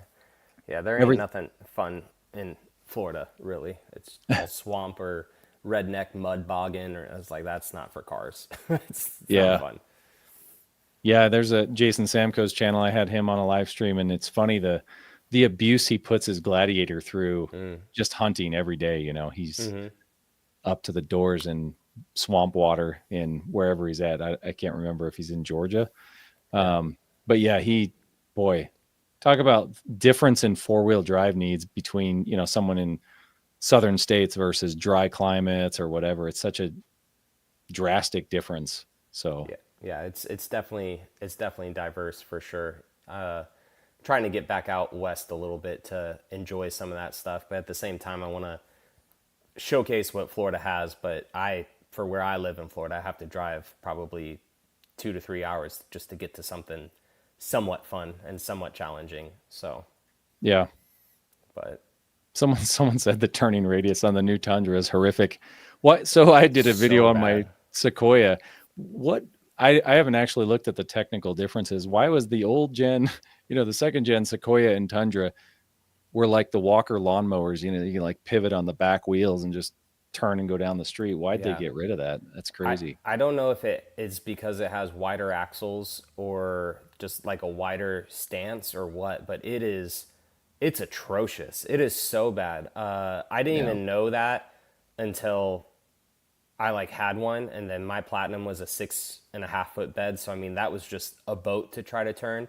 Yeah, there ain't nothing fun in Florida, really. It's all swamp or redneck mud bogging, or it's like that's not for cars. It's not fun. Yeah, there's a Jason Samko's channel. I had him on a live stream, and it's funny the abuse he puts his Gladiator through just hunting every day. He's up to the doors in swamp water in wherever he's at. I can't remember if he's in Georgia. But yeah, talk about difference in four-wheel drive needs between, someone in southern states versus dry climates or whatever. It's such a drastic difference. So yeah, it's definitely diverse for sure. Trying to get back out west a little bit to enjoy some of that stuff, but at the same time, I want to showcase what Florida has. But for where I live in Florida, I have to drive probably 2 to 3 hours just to get to something somewhat fun and somewhat challenging. So yeah, but someone said the turning radius on the new Tundra is horrific. What? So I did a video on my Sequoia. What? I haven't actually looked at the technical differences. Why was the old gen, the second gen Sequoia and Tundra were like the Walker lawnmowers, you can like pivot on the back wheels and just turn and go down the street. Why'd they get rid of that? That's crazy. I don't know if it is because it has wider axles or just like a wider stance or what, but it's atrocious. It is so bad. I didn't even know that until I like had one, and then my Platinum was a 6.5 foot bed. So, I mean, that was just a boat to try to turn.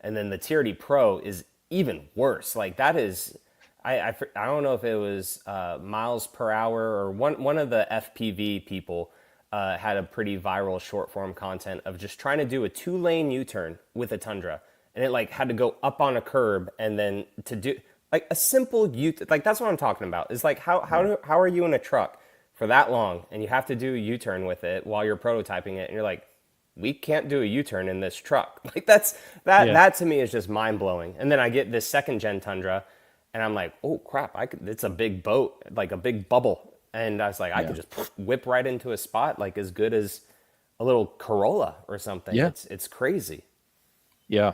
And then the TRD Pro is even worse. Like that is, I don't know if it was miles per hour or one of the FPV people had a pretty viral short form content of just trying to do a 2-lane U-turn with a Tundra, and it like had to go up on a curb, and then to do like a simple like that's what I'm talking about. Is like how are you in a truck for that long and you have to do a U-turn with it while you're prototyping it, and you're like, we can't do a U-turn in this truck. Like that to me is just mind blowing. And then I get this second gen Tundra, and I'm like, oh crap, it's a big boat, like a big bubble. And I was like, I could just whip right into a spot, like as good as a little Corolla or something. Yeah. It's crazy. Yeah.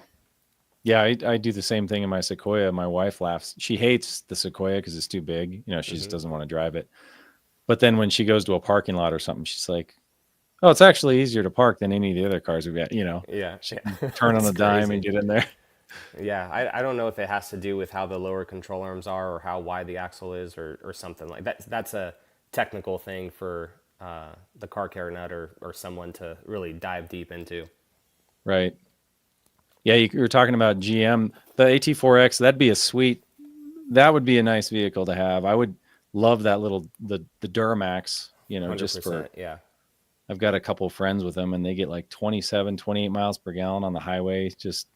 Yeah, I do the same thing in my Sequoia. My wife laughs. She hates the Sequoia because it's too big. She just doesn't want to drive it. But then when she goes to a parking lot or something, she's like, Oh, it's actually easier to park than any of the other cars we've got. Yeah, Just yeah. turn on It's the dime and crazy. get in there. Yeah, I don't know if it has to do with how the lower control arms are or how wide the axle is or something like that. That's a technical thing for the car care nut or someone to really dive deep into. Right. Yeah, you were talking about GM, the AT4X. That would be a nice vehicle to have. I would love that the Duramax. Just for 100%. Yeah. I've got a couple of friends with them, and they get like 27, 28 miles per gallon on the highway. Just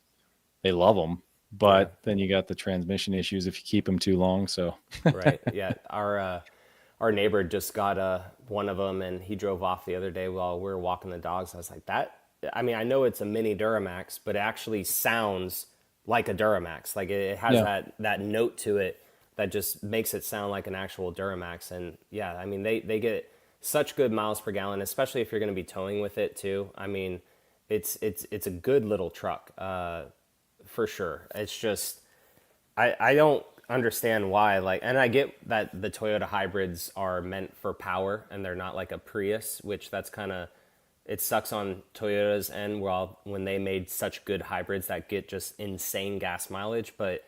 they love them, Yeah. but then you got the transmission issues if you keep them too long. So Right. Yeah. Our neighbor just got one of them, and he drove off the other day while we were walking the dogs. I was like, that. I mean, I know it's a mini Duramax, but it actually sounds like a Duramax. Like it has yeah, that note to it that just makes it sound like an actual Duramax. And yeah, I mean, they get such good miles per gallon, especially if you're going to be towing with it too. I mean, it's a good little truck, for sure. It's just I don't understand why, like, and I get that the Toyota hybrids are meant for power and they're not like a Prius, which that's kind of, it sucks on Toyota's end, well, when they made such good hybrids that get just insane gas mileage. But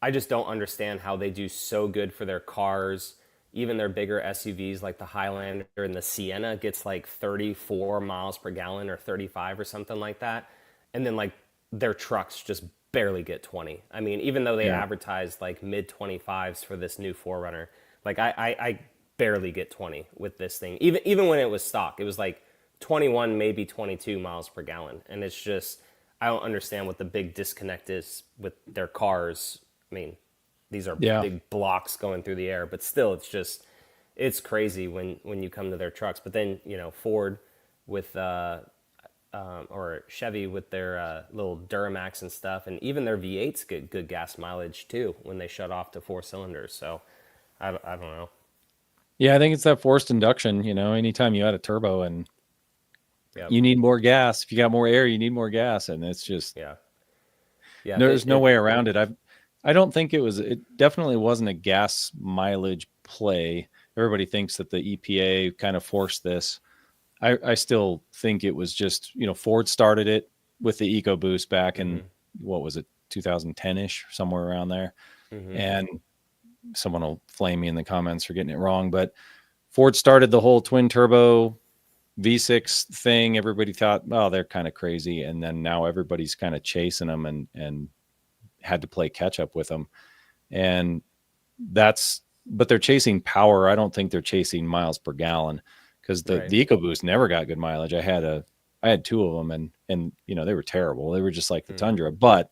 I just don't understand how they do so good for their cars. Even their bigger SUVs like the Highlander and the Sienna gets like 34 miles per gallon or 35 or something like that. And then like their trucks just barely get 20. I mean, even though they yeah, advertised like mid 25s for this new Forerunner, like I barely get 20 with this thing. Even when it was stock, it was like 21, maybe 22 miles per gallon. And it's just, I don't understand what the big disconnect is with their cars. I mean, these are yeah. big blocks going through the air, but still, it's just, it's crazy when you come to their trucks. But then, Ford with, or Chevy with their little Duramax and stuff, and even their V8s get good gas mileage too when they shut off to 4 cylinders. So I don't know. Yeah, I think it's that forced induction. Anytime you add a turbo and Yep. you need more gas, if you got more air, you need more gas, and it's just Yeah. Yeah. there's no way around it. I don't think it definitely wasn't a gas mileage play. Everybody thinks that the EPA kind of forced this. I still think it was just, Ford started it with the EcoBoost back in, what was it, 2010-ish, somewhere around there. And someone will flame me in the comments for getting it wrong, but Ford started the whole twin turbo V6 thing. Everybody thought, oh, they're kind of crazy. And then now everybody's kind of chasing them and had to play catch up with them. And but they're chasing power. I don't think they're chasing miles per gallon, because the Right. EcoBoost never got good mileage. I had two of them, and they were terrible. They were just like the Tundra, but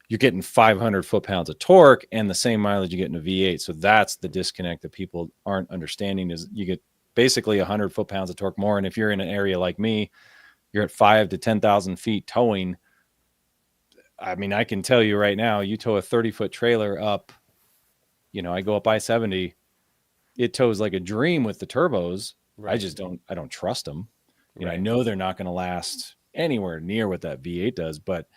you're getting 500 foot-pounds of torque and the same mileage you get in a V8. So that's the disconnect that people aren't understanding, is you get basically 100 foot-pounds of torque more. And if you're in an area like me, you're at 5 to 10,000 feet towing. I mean, I can tell you right now, you tow a 30-foot trailer up, I go up I-70, it tows like a dream with the turbos. Right. I don't trust them. I Right. know they're not going to last anywhere near what that V8 does, but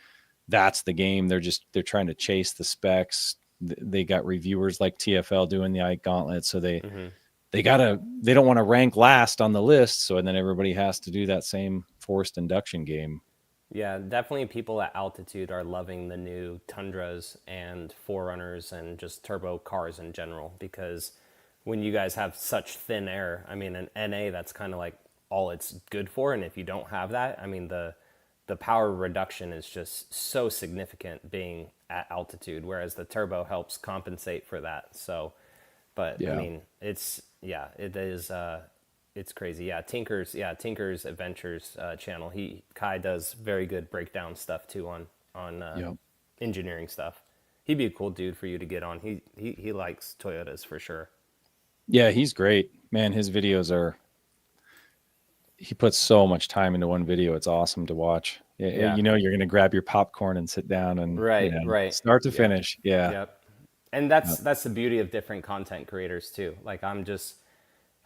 that's the game. They're trying to chase the specs. They got reviewers like TFL doing the Ike Gauntlet, so they don't want to rank last on the list. So, and then everybody has to do that same forced induction game. Yeah, definitely people at altitude are loving the new Tundras and Forerunners and just turbo cars in general, because when you guys have such thin air, I mean, an NA, that's kind of like all it's good for. And if you don't have that, I mean, the power reduction is just so significant being at altitude, whereas the turbo helps compensate for that. So, but I Yeah. mean, it is. It's crazy. Tinker's Adventures channel. Kai does very good breakdown stuff too on Yeah. engineering stuff. He'd be a cool dude for you to get on. He likes Toyotas for sure. Yeah. He's great, man. His videos he puts so much time into one video. It's awesome to watch. Yeah. You're going to grab your popcorn and sit down and, Right. Right. start to Yeah. finish. Yeah. Yep. And that's the beauty of different content creators too. Like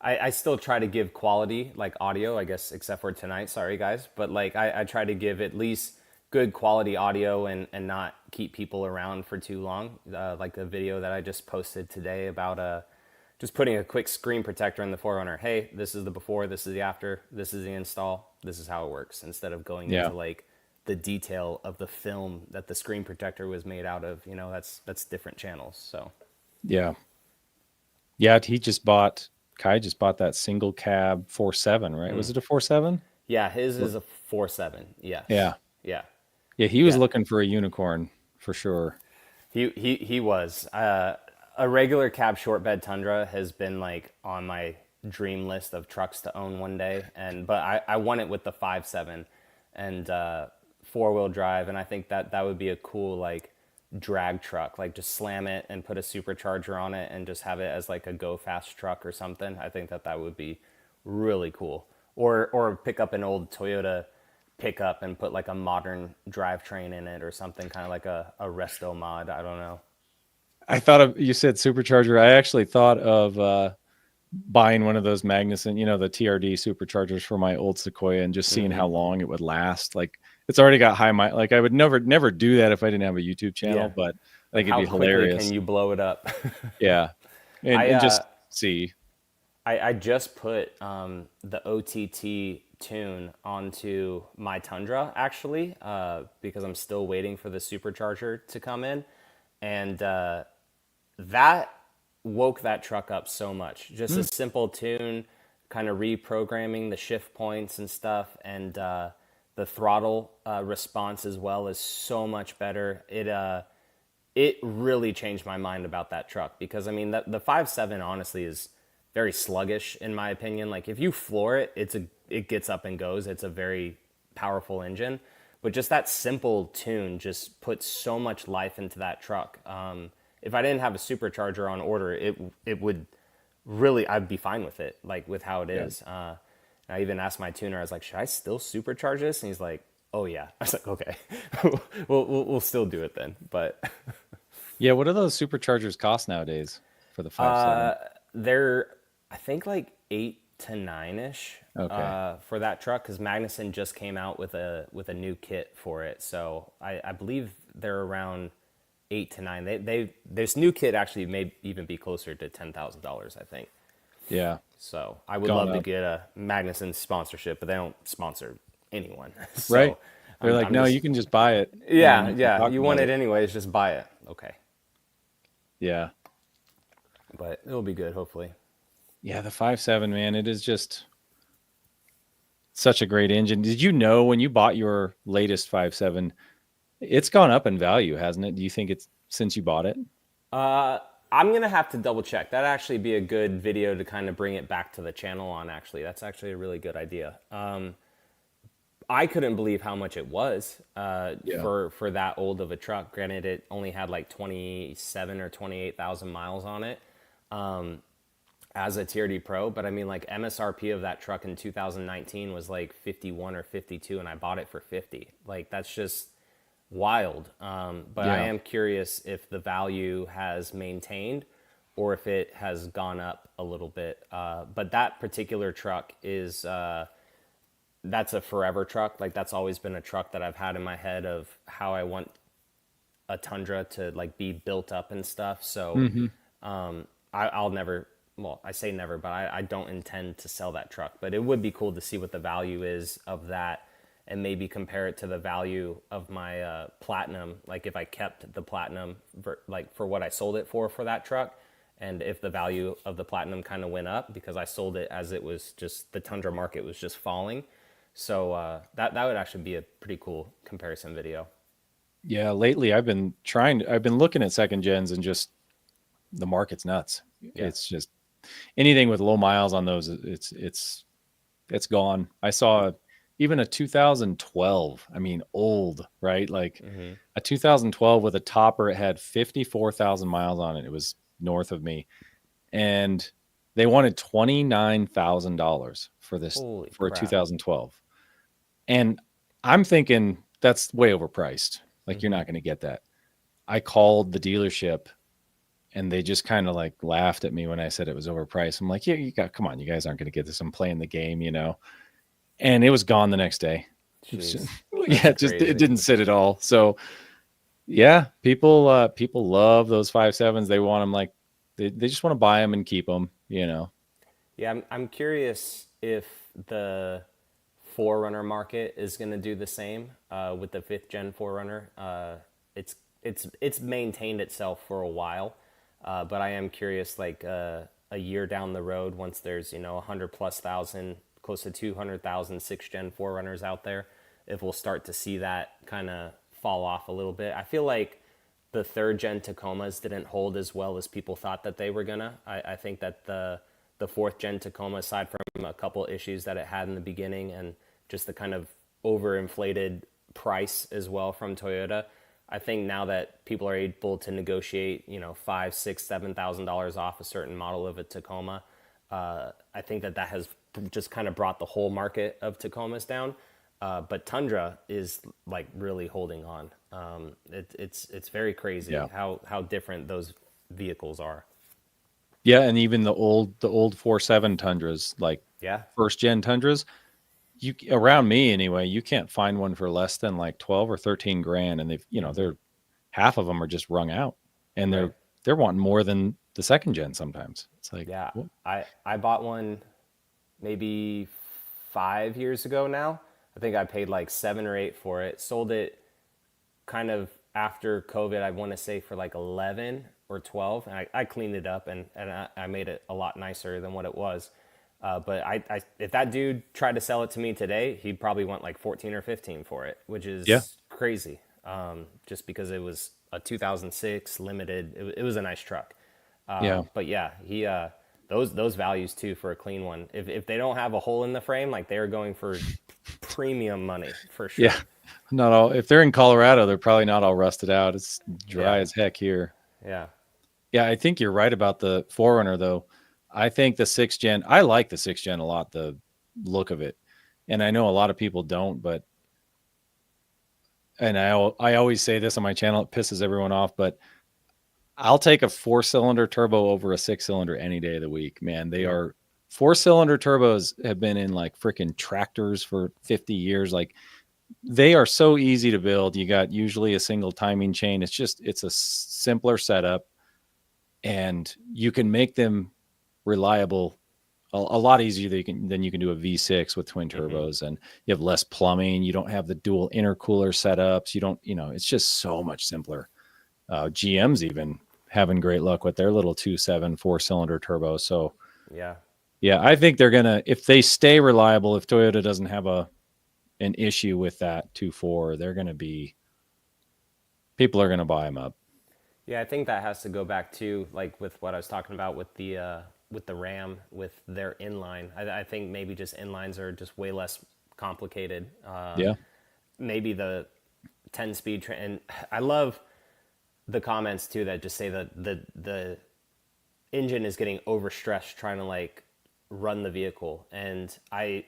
I still try to give quality, like audio, I guess, except for tonight. Sorry, guys. But like, I try to give at least good quality audio and not keep people around for too long. Like the video that I just posted today about Just putting a quick screen protector in the Forerunner. Hey, this is the before, this is the after, this is the install, this is how it works. Instead of going Yeah. into like the detail of the film that the screen protector was made out of, you know, that's different channels. So Yeah. Kai just bought that single cab 4.7, right? Was it a 4.7? yeah, his is a 4.7. Yes. Yeah. Yeah. Yeah. He was Yeah. looking for a unicorn for sure. He was. A regular cab short bed Tundra has been like on my dream list of trucks to own one day, but I won it with the 5.7 and 4-wheel drive, and I think that would be a cool like drag truck, like just slam it and put a supercharger on it and just have it as like a go fast truck or something. I think that would be really cool. Or pick up an old Toyota pickup and put like a modern drivetrain in it or something, kind of like a resto mod. I don't know. You said supercharger. I actually thought of buying one of those Magnuson, the TRD superchargers for my old Sequoia and just seeing how long it would last. Like it's already got high mileage. Like I would never do that if I didn't have a YouTube channel, Yeah. but I think How it'd be quickly hilarious. can you blow it up? Yeah. And just see. I just put the OTT tune onto my Tundra actually, because I'm still waiting for the supercharger to come in, and that woke that truck up so much. Just a simple tune, kind of reprogramming the shift points and stuff, and the throttle response as well is so much better. It really changed my mind about that truck, because I mean the 5.7 honestly is very sluggish in my opinion. Like if you floor it, it gets up and goes. It's a very powerful engine, but just that simple tune just puts so much life into that truck. If I didn't have a supercharger on order, it would really, I'd be fine with it, like with how it is. I even asked my tuner, I was like, should I still supercharge this? And he's like, oh yeah. I was like, okay, we'll still do it then. But Yeah, what do those superchargers cost nowadays for the 5.7? they're, I think like 8 to 9-ish Okay. for that truck, because Magnuson just came out with a new kit for it. So I believe they're around 8 to 9. This new kit actually may even be closer to $10,000, I think. Yeah. So I would Gone love to up. get a Magnuson sponsorship, but they don't sponsor anyone. So Right. They're like, I'm no, just, you can just buy it. yeah, and yeah. talk You about want it anyways, just buy it. Okay. Yeah. But it'll be good, hopefully. Yeah, the 5.7, man, it is just such a great engine. Did you know when you bought your latest 5.7, it's gone up in value, hasn't it? Do you think it's since you bought it? I'm going to have to double check. That'd actually be a good video to kind of bring it back to the channel on, actually. That's actually a really good idea. I couldn't believe how much it was for that old of a truck. Granted, it only had like 27 or 28,000 miles on it as a TRD Pro. But I mean, like MSRP of that truck in 2019 was like 51 or 52, and I bought it for 50. Like that's just wild. But I am curious if the value has maintained or if it has gone up a little bit. But that particular truck is... that's a forever truck. Like that's always been a truck that I've had in my head of how I want a Tundra to like be built up and stuff. So I'll never, well, I say never, but I don't intend to sell that truck. But it would be cool to see what the value is of that and maybe compare it to the value of my Platinum. Like if I kept the Platinum for what I sold it for that truck, and if the value of the Platinum kind of went up because I sold it as it was just, the Tundra market was just falling. So that would actually be a pretty cool comparison video. Yeah, lately I've been looking at second gens and just the market's nuts. Yeah. It's just anything with low miles on those, it's gone. I saw even a 2012, I mean old, right? Like a 2012 with a topper, it had 54,000 miles on it. It was north of me. And they wanted $29,000 for this Holy for a crap. 2012. And I'm thinking that's way overpriced. Like you're not going to get that. I called the dealership and they just kind of like laughed at me when I said it was overpriced. I'm like, yeah, come on, you guys aren't going to get this. I'm playing the game, and it was gone the next day. Jeez. It didn't sit at all. So yeah, people love those 5.7s. They want them like They just want to buy them and keep them, you know. Yeah, I'm curious if the Forerunner market is going to do the same with the fifth gen Forerunner. It's maintained itself for a while, but I am curious, like a year down the road, once there's 100,000+, close to 200,000 sixth gen Forerunners out there, if we'll start to see that kind of fall off a little bit. I feel like the third gen Tacomas didn't hold as well as people thought that they were gonna. I think that the fourth gen Tacoma, aside from a couple issues that it had in the beginning and just the kind of overinflated price as well from Toyota, I think now that people are able to negotiate, $5, $6, $7,000 off a certain model of a Tacoma, I think that has just kind of brought the whole market of Tacomas down. But Tundra is like really holding on. It's very crazy how different those vehicles are. Yeah, and even the old 4.7 Tundras, like first gen Tundras, you around me anyway, you can't find one for less than like 12 or 13 grand, and they've they're half of them are just wrung out, and they're wanting more than the second gen sometimes. It's like what? I bought one maybe 5 years ago now. I think I paid like 7 or 8 for it. Sold it kind of after COVID, I want to say for like 11 or 12. And I cleaned it up and I made it a lot nicer than what it was. But if that dude tried to sell it to me today, he'd probably want like 14 or 15 for it, which is crazy. Just because it was a 2006 limited. It was a nice truck. But he those values too for a clean one. If they don't have a hole in the frame, like they're going for premium money for sure. Yeah, not all. If they're in Colorado, they're probably not all rusted out. It's dry as heck here. Yeah. I think you're right about the Forerunner though. I think the 6th gen. I like the 6th gen a lot. The look of it, and I know a lot of people don't, but. And I always say this on my channel. It pisses everyone off, but I'll take a 4-cylinder turbo over a 6-cylinder any day of the week, man. They are 4-cylinder turbos have been in like freaking tractors for 50 years. Like they are so easy to build. You got usually a single timing chain. It's a simpler setup, and you can make them reliable a lot easier than you can do a V6 with twin turbos, and you have less plumbing. You don't have the dual intercooler setups. You don't, it's just so much simpler. GM's even having great luck with their little 2.7 4-cylinder turbo. So yeah, I think they're gonna, if they stay reliable, if Toyota doesn't have an issue with that 2.4, they're gonna be, people are gonna buy them up. Yeah, I think that has to go back to like with what I was talking about with the Ram, with their inline. I think maybe just inlines are just way less complicated. Maybe the 10-speed and I love the comments too that just say that the engine is getting overstressed trying to like run the vehicle, and I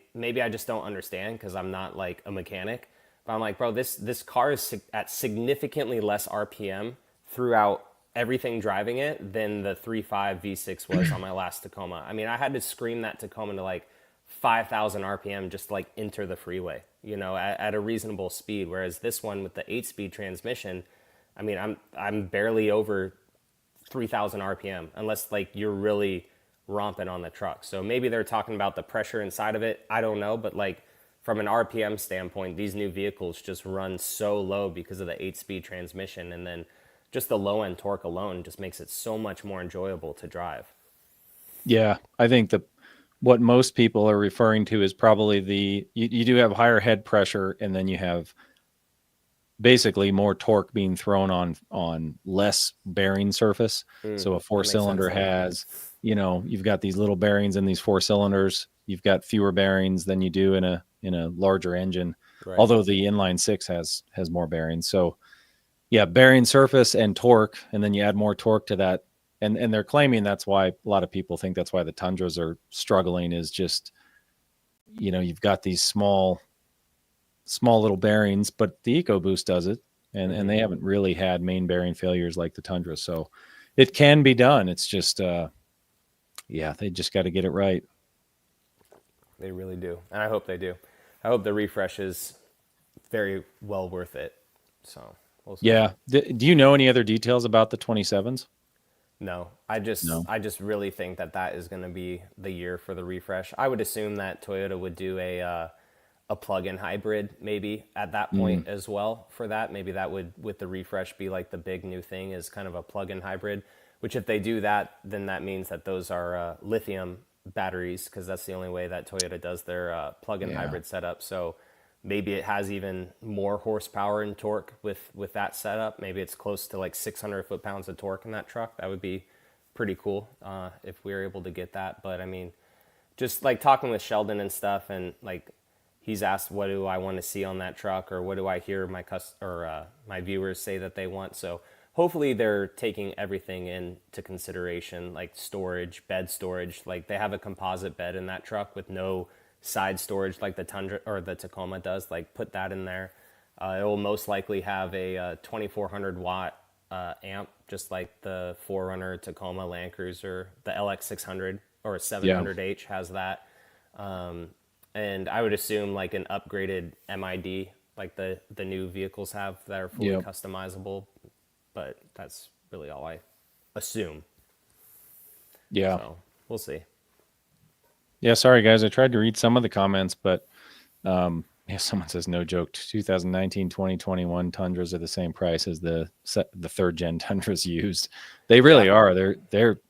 just don't understand because I'm not like a mechanic, but I'm like, bro, this car is at significantly less RPM throughout everything driving it than the 3.5 V6 was on my last Tacoma. I mean, I had to scream that Tacoma to like 5,000 RPM just to like enter the freeway, at a reasonable speed. Whereas this one with the 8-speed transmission, I mean, I'm barely over 3,000 RPM unless like you're really romping on the truck. So maybe they're talking about the pressure inside of it. I don't know, but like from an RPM standpoint, these new vehicles just run so low because of the 8-speed transmission, and then just the low end torque alone just makes it so much more enjoyable to drive. Yeah, I think what most people are referring to is probably you do have higher head pressure, and then you have basically more torque being thrown on less bearing surface. So a 4-cylinder has, you've got these little bearings in these 4 cylinders. You've got fewer bearings than you do in a larger engine. Right. Although the inline 6 has more bearings. So yeah, bearing surface and torque, and then you add more torque to that. And they're claiming that's why a lot of people think that's why the Tundras are struggling, is just, you've got these small little bearings, but the EcoBoost does it. And they haven't really had main bearing failures like the Tundra. So it can be done. It's just, they just got to get it right. They really do. And I hope they do. I hope the refresh is very well worth it. So. Yeah. Do you know any other details about the 27s? No, I just No. I just really think that that is going to be the year for the refresh. I would assume that Toyota would do a plug-in hybrid maybe at that point Mm, as well for that. Maybe that would with the refresh be like the big new thing is kind of a plug-in hybrid, which if they do that, then that means that those are lithium batteries because that's the only way that Toyota does their plug-in yeah. hybrid setup. So maybe it has even more horsepower and torque with that setup. Maybe it's close to like 600 foot-pounds of torque in that truck. That would be pretty cool if we were able to get that. But I mean, just like talking with Sheldon and stuff, and like he's asked, what do I want to see on that truck, or what do I hear my viewers say that they want. So hopefully they're taking everything into consideration, like storage, bed storage. Like they have a composite bed in that truck with no side storage like the Tundra or the Tacoma does. Like put that in there. It will most likely have a 2400 watt amp, just like the 4Runner, Tacoma, Land Cruiser, the LX600 or Yeah. 700H has that. And I would assume like an upgraded MID, like the new vehicles have that are fully Yep. customizable. But that's really all I assume. Yeah. So we'll see. Yeah. Sorry, guys. I tried to read some of the comments, but yeah, someone says no joke. 2019, 2021 Tundras are the same price as the third gen Tundras used. They really Yeah. are. They're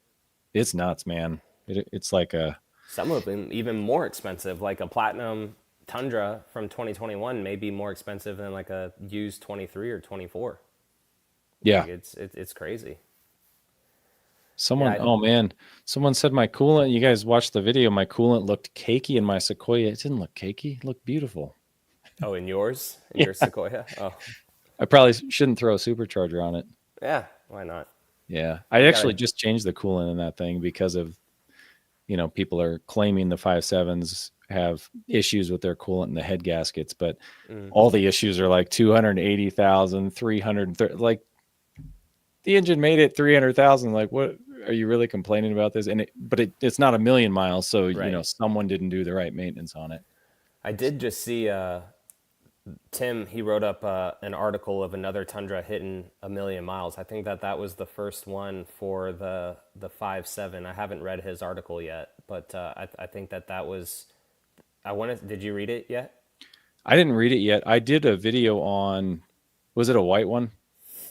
it's nuts, man. It's like a Some of them even more expensive, like a Platinum Tundra from 2021 may be more expensive than like a used 23 or 24. yeah. Like it's crazy. Yeah, Someone, oh man, someone said my coolant. You guys watched the video. My coolant looked cakey in my Sequoia. It didn't look cakey. It looked beautiful. oh, in yours, in Yeah. your Sequoia. Oh, I probably shouldn't throw a supercharger on it. yeah. Why not? Yeah. I You actually gotta. just changed the coolant in that thing because of, people are claiming the 5.7s have issues with their coolant and the head gaskets, but Mm, all the issues are like 280,000, 330. Like the engine made it 300,000. Like, what are you really complaining about this? But it's not a million miles. So, right. someone didn't do the right maintenance on it. I did just see Tim. He wrote up an article of another Tundra hitting a million miles. I think that that was the first one for the 5.7. I haven't read his article yet, but I think that that was. I wanted. Did you read it yet? I didn't read it yet. I did a video on, was it a white one?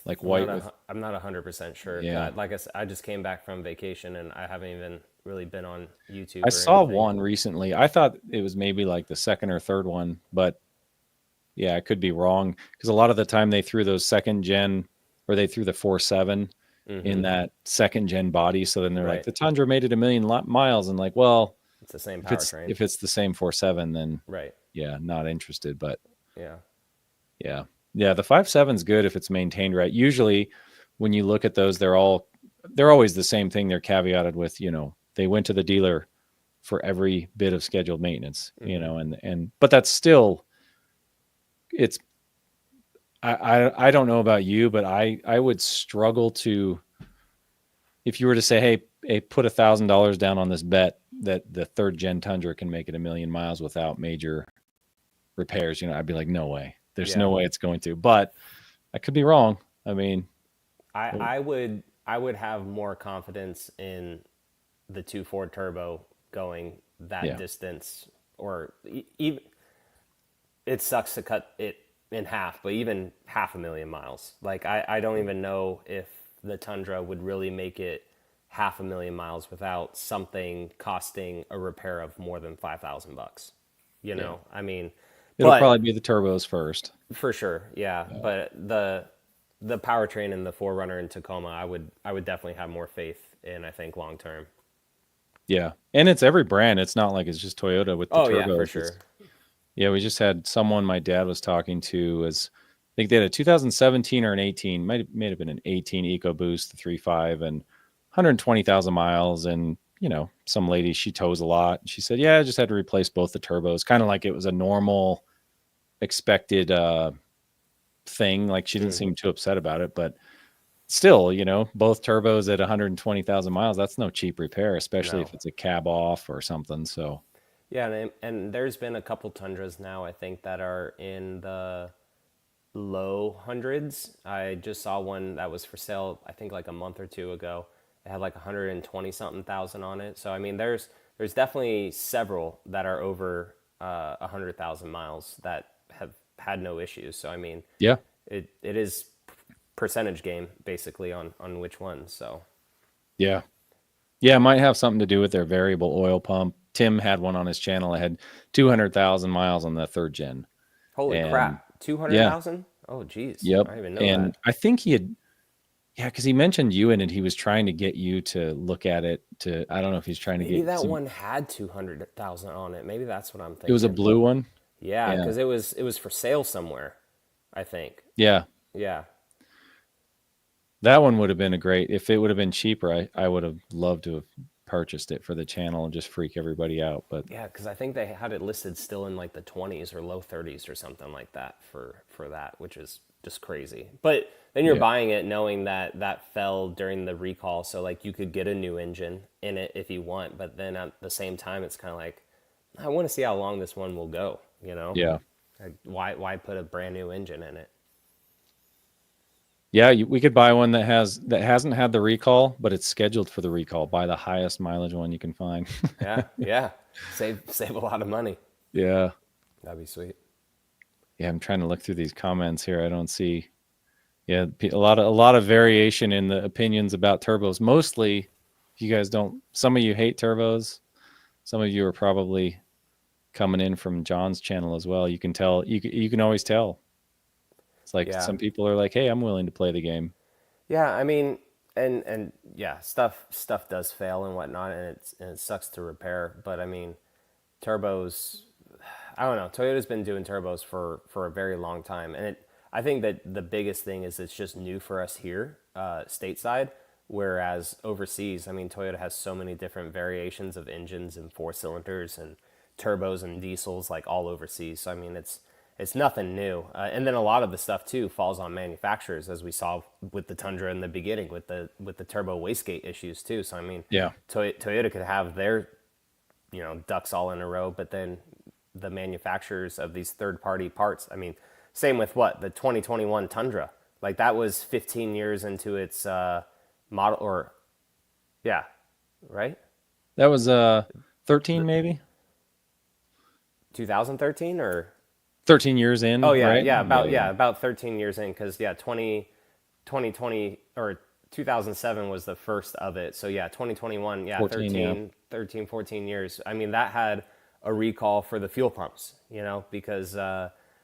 Like white with, I'm not 100% sure. yeah. Like I said, I just came back from vacation and I haven't even really been on I YouTube or saw anything. one recently. I thought it was maybe like the second or third one, but yeah, I could be wrong because a lot of the time they threw those second gen or they threw the 4.7 in that second gen body. So then they're like, Right. the Tundra made it a million miles. And like, well, It's the same if it's, powertrain. if it's the same 4.7, then Right. yeah, not interested. But Yeah. yeah. Yeah. The 5.7 is good if it's maintained right. Usually when you look at those, they're always the same thing. They're caveated with, they went to the dealer for every bit of scheduled maintenance, but that's still, it's, I don't know about you, but I would struggle to, if you were to say, hey, put $1,000 down on this bet that the third gen Tundra can make it a million miles without major repairs, I'd be like, no way. There's no Yeah. way it's going to. But I could be wrong. I mean, I would have more confidence in the 2.4 turbo going that yeah, distance or even it sucks to cut it in half, but even half a million miles. Like I don't even know if the Tundra would really make it half a million miles without something costing a repair of more than $5,000. yeah. I mean, It'll but probably be the turbos first. for sure, yeah. Yeah. But the powertrain in the 4Runner and Tacoma, I would definitely have more faith in. I think long term. Yeah. And it's every brand. It's not like it's just Toyota with the Oh yeah, for turbos. sure. Yeah, we just had someone my dad was talking to I think they had a 2017 or an 18, might have been an 18 EcoBoost, the 3.5 and 120,000 miles. And, some lady, she tows a lot. She said, yeah, I just had to replace both the turbos, kind of like it was a normal expected thing. Like she didn't seem too upset about it, but still, both turbos at 120,000 miles, that's no cheap repair, especially No. if it's a cab off or something. So, Yeah, and there's been a couple Tundras now, I think, that are in the low hundreds. I just saw one that was for sale, I think, like a month or two ago, It had like 120 something thousand on it. So I mean, there's definitely several that are over 100,000 miles that have had no issues. So I mean, Yeah. it is percentage game basically on which one. So Yeah. Yeah, it might have something to do with their variable oil pump. Tim had one on his channel that had 200,000 miles on the third gen. holy And crap, two hundred yeah, thousand. Oh geez, yep. I didn't even know And that. I think he had, yeah, because he mentioned you in it. He was trying to get you to look at it to, I don't know if he's trying to Maybe get that some, one had 200,000 on it. Maybe that's what I'm it was a thinking. blue one. Yeah, Yeah. because it was for sale somewhere, I think. Yeah. Yeah. That one would have been a great, if it would have been cheaper, I would have loved to have purchased it for the channel and just freak everybody out. But Yeah, because I think they had it listed still in like the 20s or low 30s or something like that for that, which is just crazy. But then you're yeah, buying it knowing that that fell during the recall, so like you could get a new engine in it if you want, but then at the same time, it's kind of like I want to see how long this one will go. You know, yeah. like, why put a brand new engine in it? Yeah, we could buy one that hasn't had the recall, but it's scheduled for the recall. Buy the highest mileage one you can find. Yeah, yeah, save a lot of money. Yeah. That'd be sweet. Yeah, I'm trying to look through these comments here. I don't see. Yeah, a lot of variation in the opinions about turbos. Mostly, you guys don't. Some of you hate turbos. Some of you are probably coming in from John's channel as well. You can tell. You can always tell. It's like Yeah, some people are like, "Hey, I'm willing to play the game." yeah. I mean, and yeah, stuff does fail and whatnot, and it sucks to repair. But I mean, turbos. I don't know. Toyota's been doing turbos for a very long time, and I think that the biggest thing is it's just new for us here, stateside. Whereas overseas, I mean, Toyota has so many different variations of engines and four cylinders and turbos and diesels, like all overseas. So I mean, it's nothing new. And then a lot of the stuff too falls on manufacturers, as we saw with the Tundra in the beginning, with the turbo wastegate issues too. So I mean, Yeah. Toyota could have their ducks all in a row, but then the manufacturers of these third party parts, I mean, same with the 2021 Tundra, like that was 15 years into its model, or yeah, right, That was 13 maybe. 2013 or 13 years in, oh yeah, right? yeah, Yeah, yeah. about 13 years in, because yeah, 2020 or 2007 was the first of it. So yeah, 2021, yeah, 14, yeah. 14 years. I mean, that had a recall for the fuel pumps, because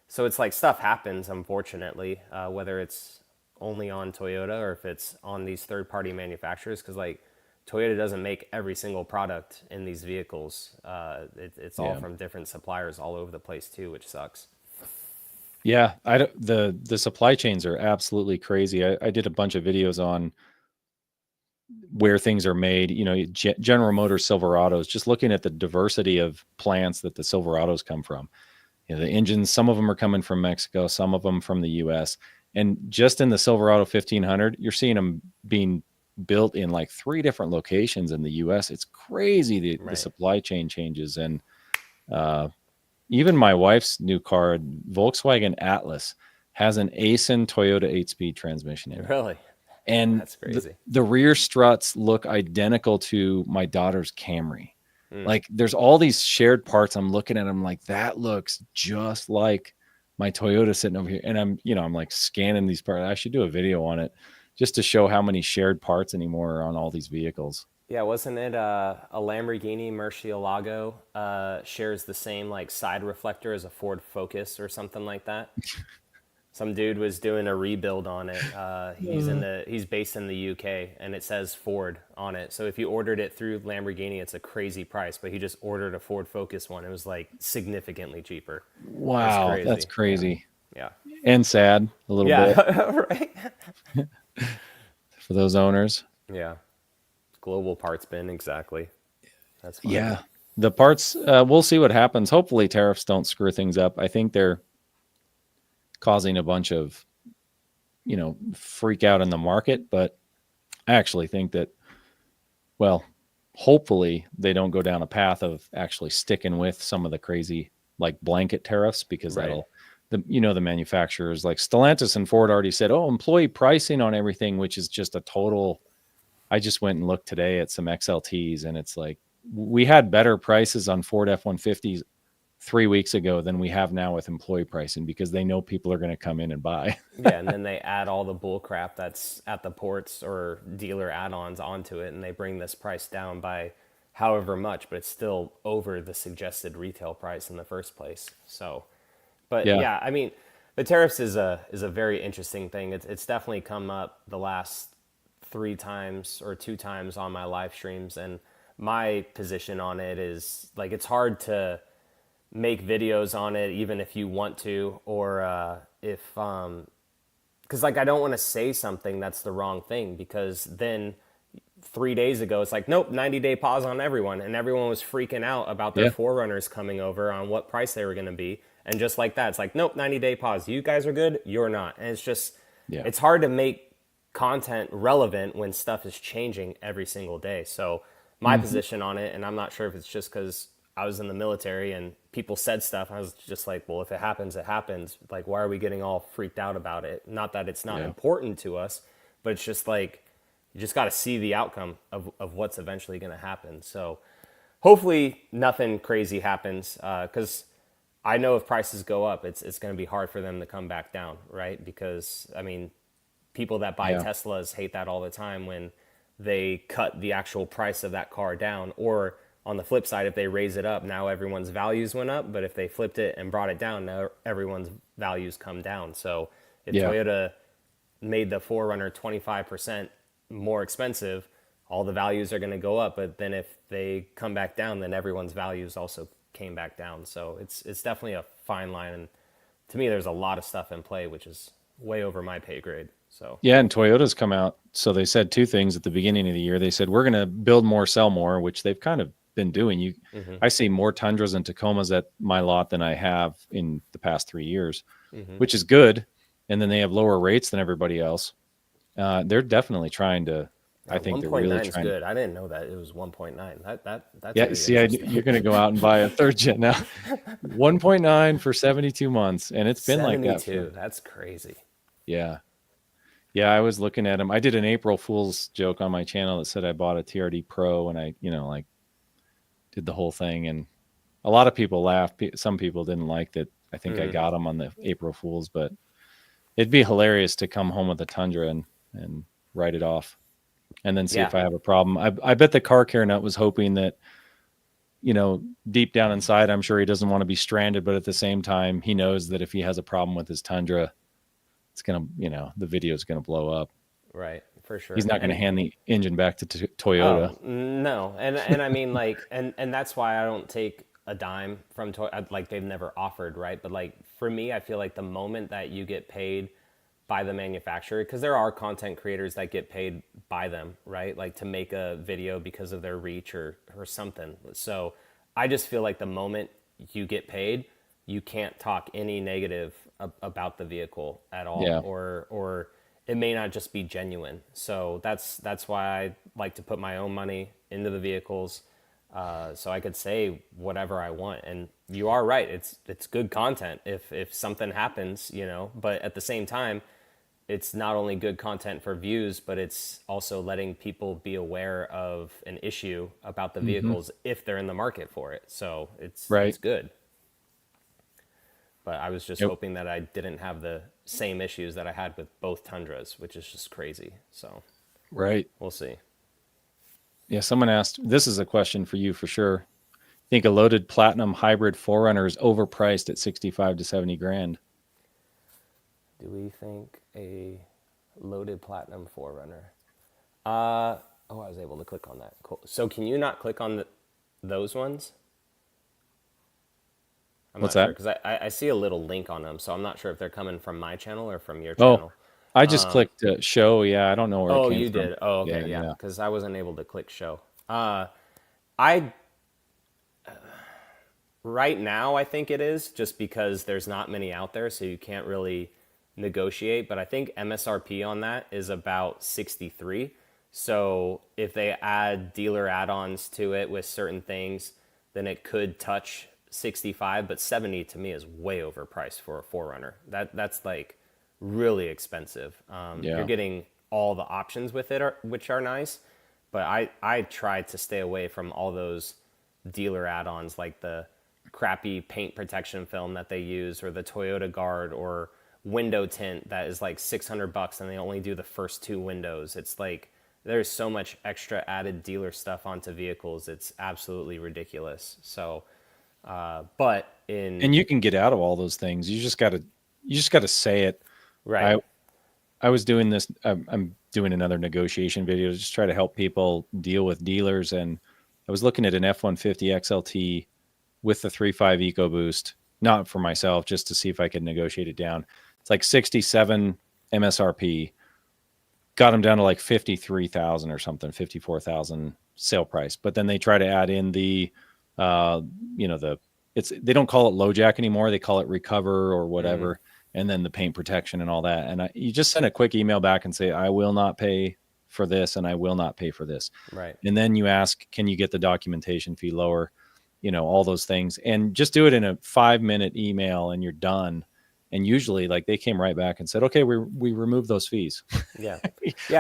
so it's like stuff happens, unfortunately, whether it's only on Toyota or if it's on these third-party manufacturers, because like Toyota doesn't make every single product in these vehicles. It's all Yeah. from different suppliers all over the place too, which sucks. Yeah, I don't, the supply chains are absolutely crazy. I did a bunch of videos on where things are made. General Motors Silverados. Just looking at the diversity of plants that the Silverados come from. The engines. Some of them are coming from Mexico. Some of them from the U.S. And just in the Silverado 1500, you're seeing them being built in like 3 different locations in the U.S. It's crazy the Right. supply chain changes. And even my wife's new car, Volkswagen Atlas, has an Aisin Toyota 8-speed transmission in it. Really? And That's crazy. the rear struts look identical to my daughter's Camry. Like there's all these shared parts. I'm looking at them like that looks just like my Toyota sitting over here. And I'm like scanning these parts. I should do a video on it just to show how many shared parts anymore are on all these vehicles. Yeah, wasn't it a Lamborghini Murcielago shares the same like side reflector as a Ford Focus or something like that? Some dude was doing a rebuild on it. He's based in the UK, and it says Ford on it. So if you ordered it through Lamborghini, it's a crazy price. But he just ordered a Ford Focus one. It was like significantly cheaper. Wow, Crazy. that's crazy. Yeah. And sad a little bit Yeah. Right. for those owners. Yeah. Global parts bin, exactly. That's fine. Yeah. The parts, we'll see what happens. Hopefully tariffs don't screw things up. I think they're causing a bunch of, freak out in the market, but I actually think that, well, hopefully they don't go down a path of actually sticking with some of the crazy like blanket tariffs, because Right. the manufacturers like Stellantis and Ford already said, oh, employee pricing on everything, which is just a total I just went and looked today at some XLTs, and it's like we had better prices on Ford F-150s 3 weeks ago than we have now with employee pricing, because they know people are going to come in and buy. Yeah, and then they add all the bull crap that's at the ports or dealer add-ons onto it, and they bring this price down by however much, but it's still over the suggested retail price in the first place. So, but Yeah. yeah, I mean, the tariffs is a very interesting thing. It's definitely come up the last 3 times or 2 times on my live streams, and my position on it is like it's hard to make videos on it even if you want to, or if because like I don't want to say something that's the wrong thing, because then 3 days ago it's like, nope, 90-day pause on everyone, and everyone was freaking out about their Yeah. forerunners coming over on what price they were going to be, and just like that it's like, nope, 90-day pause, you guys are good, you're not. And it's just, Yeah. it's hard to make content relevant when stuff is changing every single day. So my position on it, and I'm not sure if it's just because I was in the military and people said stuff, I was just like, well, if it happens, it happens. Like, why are we getting all freaked out about it? Not that it's not Yeah. important to us, but it's just like, you just got to see the outcome of what's eventually going to happen. So hopefully nothing crazy happens, because I know if prices go up, it's going to be hard for them to come back down, right? Because, I mean, people that buy Yeah. Teslas hate that all the time when they cut the actual price of that car down. Or on the flip side, if they raise it up, now everyone's values went up. But if they flipped it and brought it down, now everyone's values come down. So if Yeah. Toyota made the 4Runner 25% more expensive, all the values are going to go up. But then if they come back down, then everyone's values also came back down. So it's definitely a fine line. And to me, there's a lot of stuff in play, which is way over my pay grade. So Yeah, and Toyota's come out. So they said two things at the beginning of the year. They said we're going to build more, sell more, which they've kind of been doing. I see more Tundras and Tacomas at my lot than I have in the past 3 years, which is good. And then they have lower rates than everybody else. They're definitely trying to. I think they're really 1.9 is trying. good. I didn't know that it was 1.9. That's Yeah, really see, interesting. you're going to go out and buy a third gen now. 1.9 for 72 months, and it's been like that 72. for. That's crazy. Yeah. Yeah, I was looking at them. I did an April Fool's joke on my channel that said I bought a TRD Pro, and I, like did the whole thing, and a lot of people laughed. Some people didn't like that. I think I got them on the April Fool's, but it'd be hilarious to come home with a Tundra and write it off, and then see Yeah. if I have a problem. I bet the car care nut was hoping that, deep down inside, I'm sure he doesn't want to be stranded, but at the same time, he knows that if he has a problem with his Tundra, it's gonna, the video is gonna blow up. Right. For sure. He's not going to And hand the engine back to Toyota. oh, no. And I mean, like, and that's why I don't take a dime from Toyota. Like, they've never offered, right? But like, for me, I feel like the moment that you get paid by the manufacturer, because there are content creators that get paid by them, right? Like to make a video because of their reach or something. So I just feel like the moment you get paid, you can't talk any negative about the vehicle at all. Yeah. Or it may not just be genuine. So that's why I like to put my own money into the vehicles, so I could say whatever I want. And you are right; it's good content if something happens, But at the same time, it's not only good content for views, but it's also letting people be aware of an issue about the vehicles if they're in the market for it. So it's good. But I was just hoping that I didn't have the same issues that I had with both Tundras, which is just crazy. So we'll see. Yeah, someone asked, this is a question for you for sure. Think a loaded platinum hybrid 4Runner is overpriced at 65 to 70 grand? Do we think a loaded platinum 4Runner? I was able to click on that. Cool. So can you not click on those ones? I'm What's not that? Because I see a little link on them, so I'm not sure if they're coming from my channel or from your channel. I just clicked show. Yeah, I don't know where it came from. Oh, you did? Oh, okay, yeah. Because I wasn't able to click show. Right now, I think it is, just because there's not many out there, so you can't really negotiate. But I think MSRP on that is about 63. So if they add dealer add-ons to it with certain things, then it could touch 65. But 70 to me is way overpriced for a 4Runner. That's like really expensive. You're getting all the options with it, which are nice. But I try to stay away from all those dealer add-ons like the crappy paint protection film that they use, or the Toyota Guard, or window tint that is like $600 and they only do the first 2 windows. It's like there's so much extra added dealer stuff onto vehicles. It's absolutely ridiculous. So, and you can get out of all those things. You just gotta say it. Right. I was doing this. I'm doing another negotiation video to just try to help people deal with dealers. And I was looking at an F-150 XLT with the 3.5 EcoBoost, not for myself, just to see if I could negotiate it down. It's like 67 MSRP. Got them down to like 53,000 or something, 54,000 sale price. But then they try to add in the, they don't call it low jack anymore. They call it recover or whatever. And then the paint protection and all that. And you just send a quick email back and say, I will not pay for this and I will not pay for this. Right. And then you ask, can you get the documentation fee lower? All those things. And just do it in a 5-minute email and you're done. And usually like they came right back and said, okay, we removed those fees. Yeah.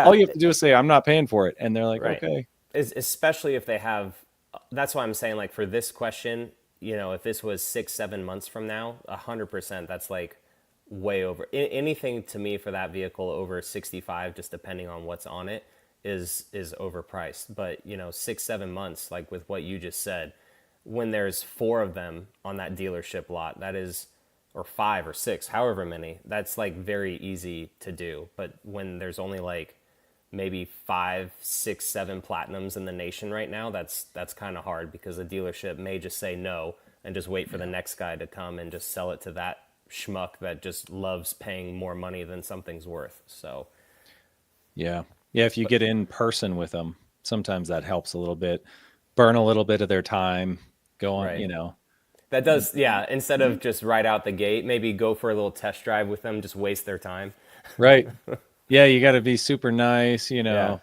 All you have to do is say, I'm not paying for it. And they're like, right. Okay. Especially if they have, that's why I'm saying, like, for this question, if this was 6-7 months from now, 100%, that's like way over. Anything to me for that vehicle over 65, just depending on what's on it, is overpriced. But 6-7 months, like with what you just said, when there's 4 of them on that dealership lot, that is, or 5 or 6, however many, that's like very easy to do. But when there's only like maybe 5, 6, 7 platinums in the nation right now, that's kind of hard, because the dealership may just say no and just wait for the next guy to come and just sell it to that schmuck that just loves paying more money than something's worth. So yeah, if you get in person with them, sometimes that helps a little bit. Burn a little bit of their time, go on. Right. That does, instead of just right out the gate, maybe go for a little test drive with them, just waste their time. Right. Yeah, you got to be super nice, make them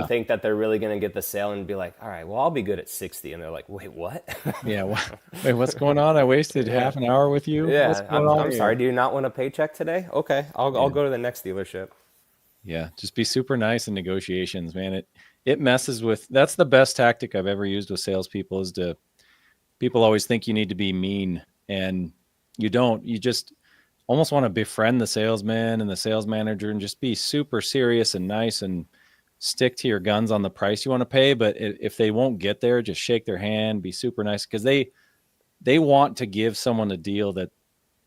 think that they're really going to get the sale and be like, all right, well, I'll be good at 60. And they're like, wait, what? Wait, what's going on? I wasted half an hour with you. Yeah, I'm sorry. Do you not want a paycheck today? Okay, I'll go to the next dealership. Yeah, just be super nice in negotiations, man. It messes with, that's the best tactic I've ever used with salespeople, is people always think you need to be mean, and you don't. You just almost want to befriend the salesman and the sales manager and just be super serious and nice and stick to your guns on the price you want to pay. But if they won't get there, just shake their hand, be super nice, because they want to give someone a deal that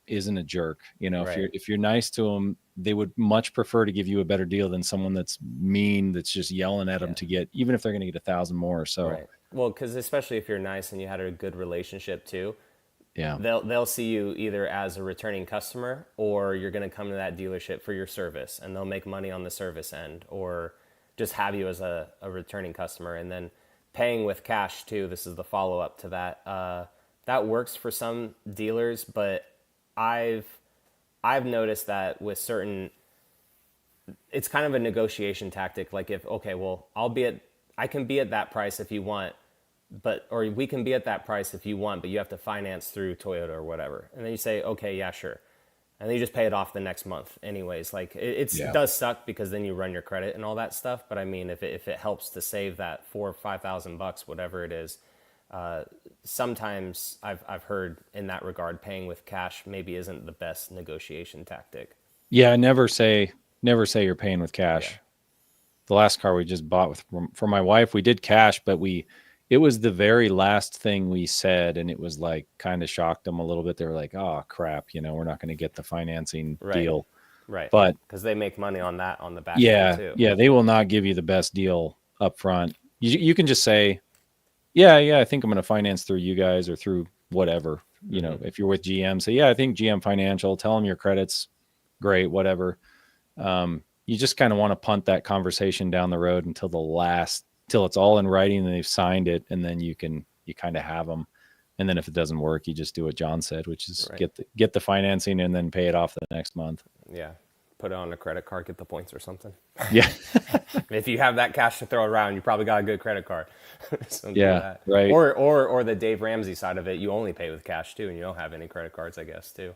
isn't a jerk. Right. If you're nice to them, they would much prefer to give you a better deal than someone that's mean, that's just yelling at them to get, even if they're going to get 1,000 more. So, right. Well, because especially if you're nice and you had a good relationship too, yeah, they'll see you either as a returning customer, or you're going to come to that dealership for your service, and they'll make money on the service end, or just have you as a returning customer. And then paying with cash too. This is the follow up to that. That works for some dealers, but I've noticed that with certain, it's kind of a negotiation tactic. Like, I can be at that price if you want, or we can be at that price if you want, but you have to finance through Toyota or whatever. And then you say, okay, yeah, sure. And then you just pay it off the next month anyways. Like, it does suck, because then you run your credit and all that stuff. But I mean, if it helps to save that $4,000 or $5,000, whatever it is, sometimes I've heard in that regard, paying with cash maybe isn't the best negotiation tactic. Yeah, never say you're paying with cash. Yeah. The last car we just bought for my wife, we did cash, but it was the very last thing we said, and it was like kind of shocked them a little bit. They were like, "Oh crap, we're not going to get the financing deal." Right. But because they make money on that on the back end too. Yeah, they will not give you the best deal up front. You can just say, yeah, I think I'm going to finance through you guys or through whatever. If you're with GM, say, yeah, I think GM Financial. Tell them your credit's great, whatever. You just kind of want to punt that conversation down the road until till it's all in writing and they've signed it, and then you kind of have them. And then if it doesn't work, you just do what John said, which is get the financing and then pay it off the next month. Yeah. Put it on a credit card, get the points or something. Yeah. If you have that cash to throw around, you probably got a good credit card. Yeah. Right. Or the Dave Ramsey side of it, you only pay with cash too, and you don't have any credit cards, I guess, too.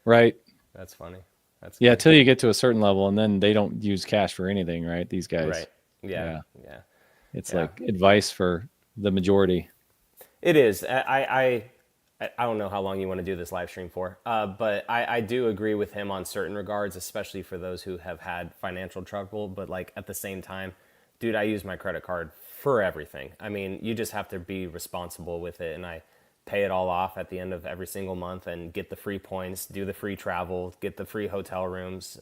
Right. That's funny. Till you get to a certain level, and then they don't use cash for anything, right? These guys. Right. Yeah. Yeah. It's Yeah. like advice for the majority. It is. I don't know how long you want to do this live stream for, but I do agree with him on certain regards, especially for those who have had financial trouble. But like at the same time, dude, I use my credit card for everything. I mean, you just have to be responsible with it, and I pay it all off at the end of every single month and get the free points, do the free travel, get the free hotel rooms.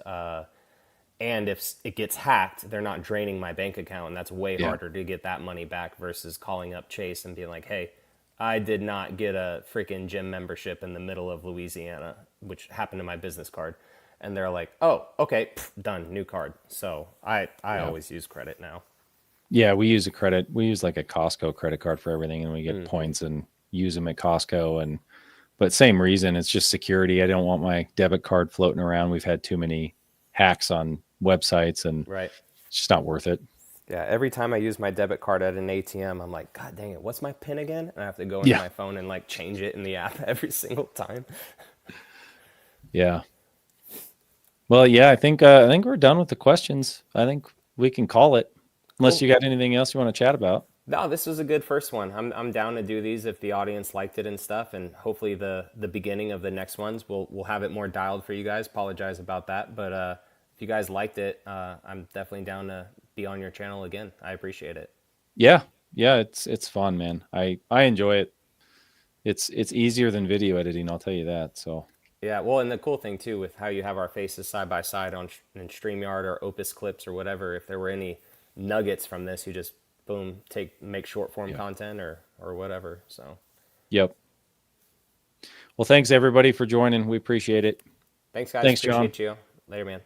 And if it gets hacked, they're not draining my bank account, and that's way Yeah. harder to get that money back versus calling up Chase and being like, "Hey, I did not get a freaking gym membership in the middle of Louisiana," which happened to my business card, and they're like, "Oh, okay, done, new card." So I always use credit now. Yeah, we use like a Costco credit card for everything, and we get points and use them at Costco. But same reason, it's just security. I don't want my debit card floating around. We've had too many hacks on websites, and Right. it's just not worth it. Yeah, every time I use my debit card at an ATM, I'm like, God dang it, what's my PIN again? And I have to go into my phone and like change it in the app every single time. Yeah. Well, yeah, I think we're done with the questions. I think we can call it, unless you got anything else you want to chat about. No, this was a good first one. I'm down to do these if the audience liked it and stuff, and hopefully the beginning of the next ones we'll have it more dialed for you guys. Apologize about that, but if you guys liked it, I'm definitely down to be on your channel again. I appreciate it. Yeah, it's fun, man. I enjoy it. It's easier than video editing, I'll tell you that. So Yeah, well, and the cool thing too with how you have our faces side by side in StreamYard or Opus Clips or whatever, if there were any nuggets from this, you just boom make short form content or whatever. So yep. Well, thanks everybody for joining. We appreciate it. thanks guys. Thanks, John. Appreciate you. Later, man.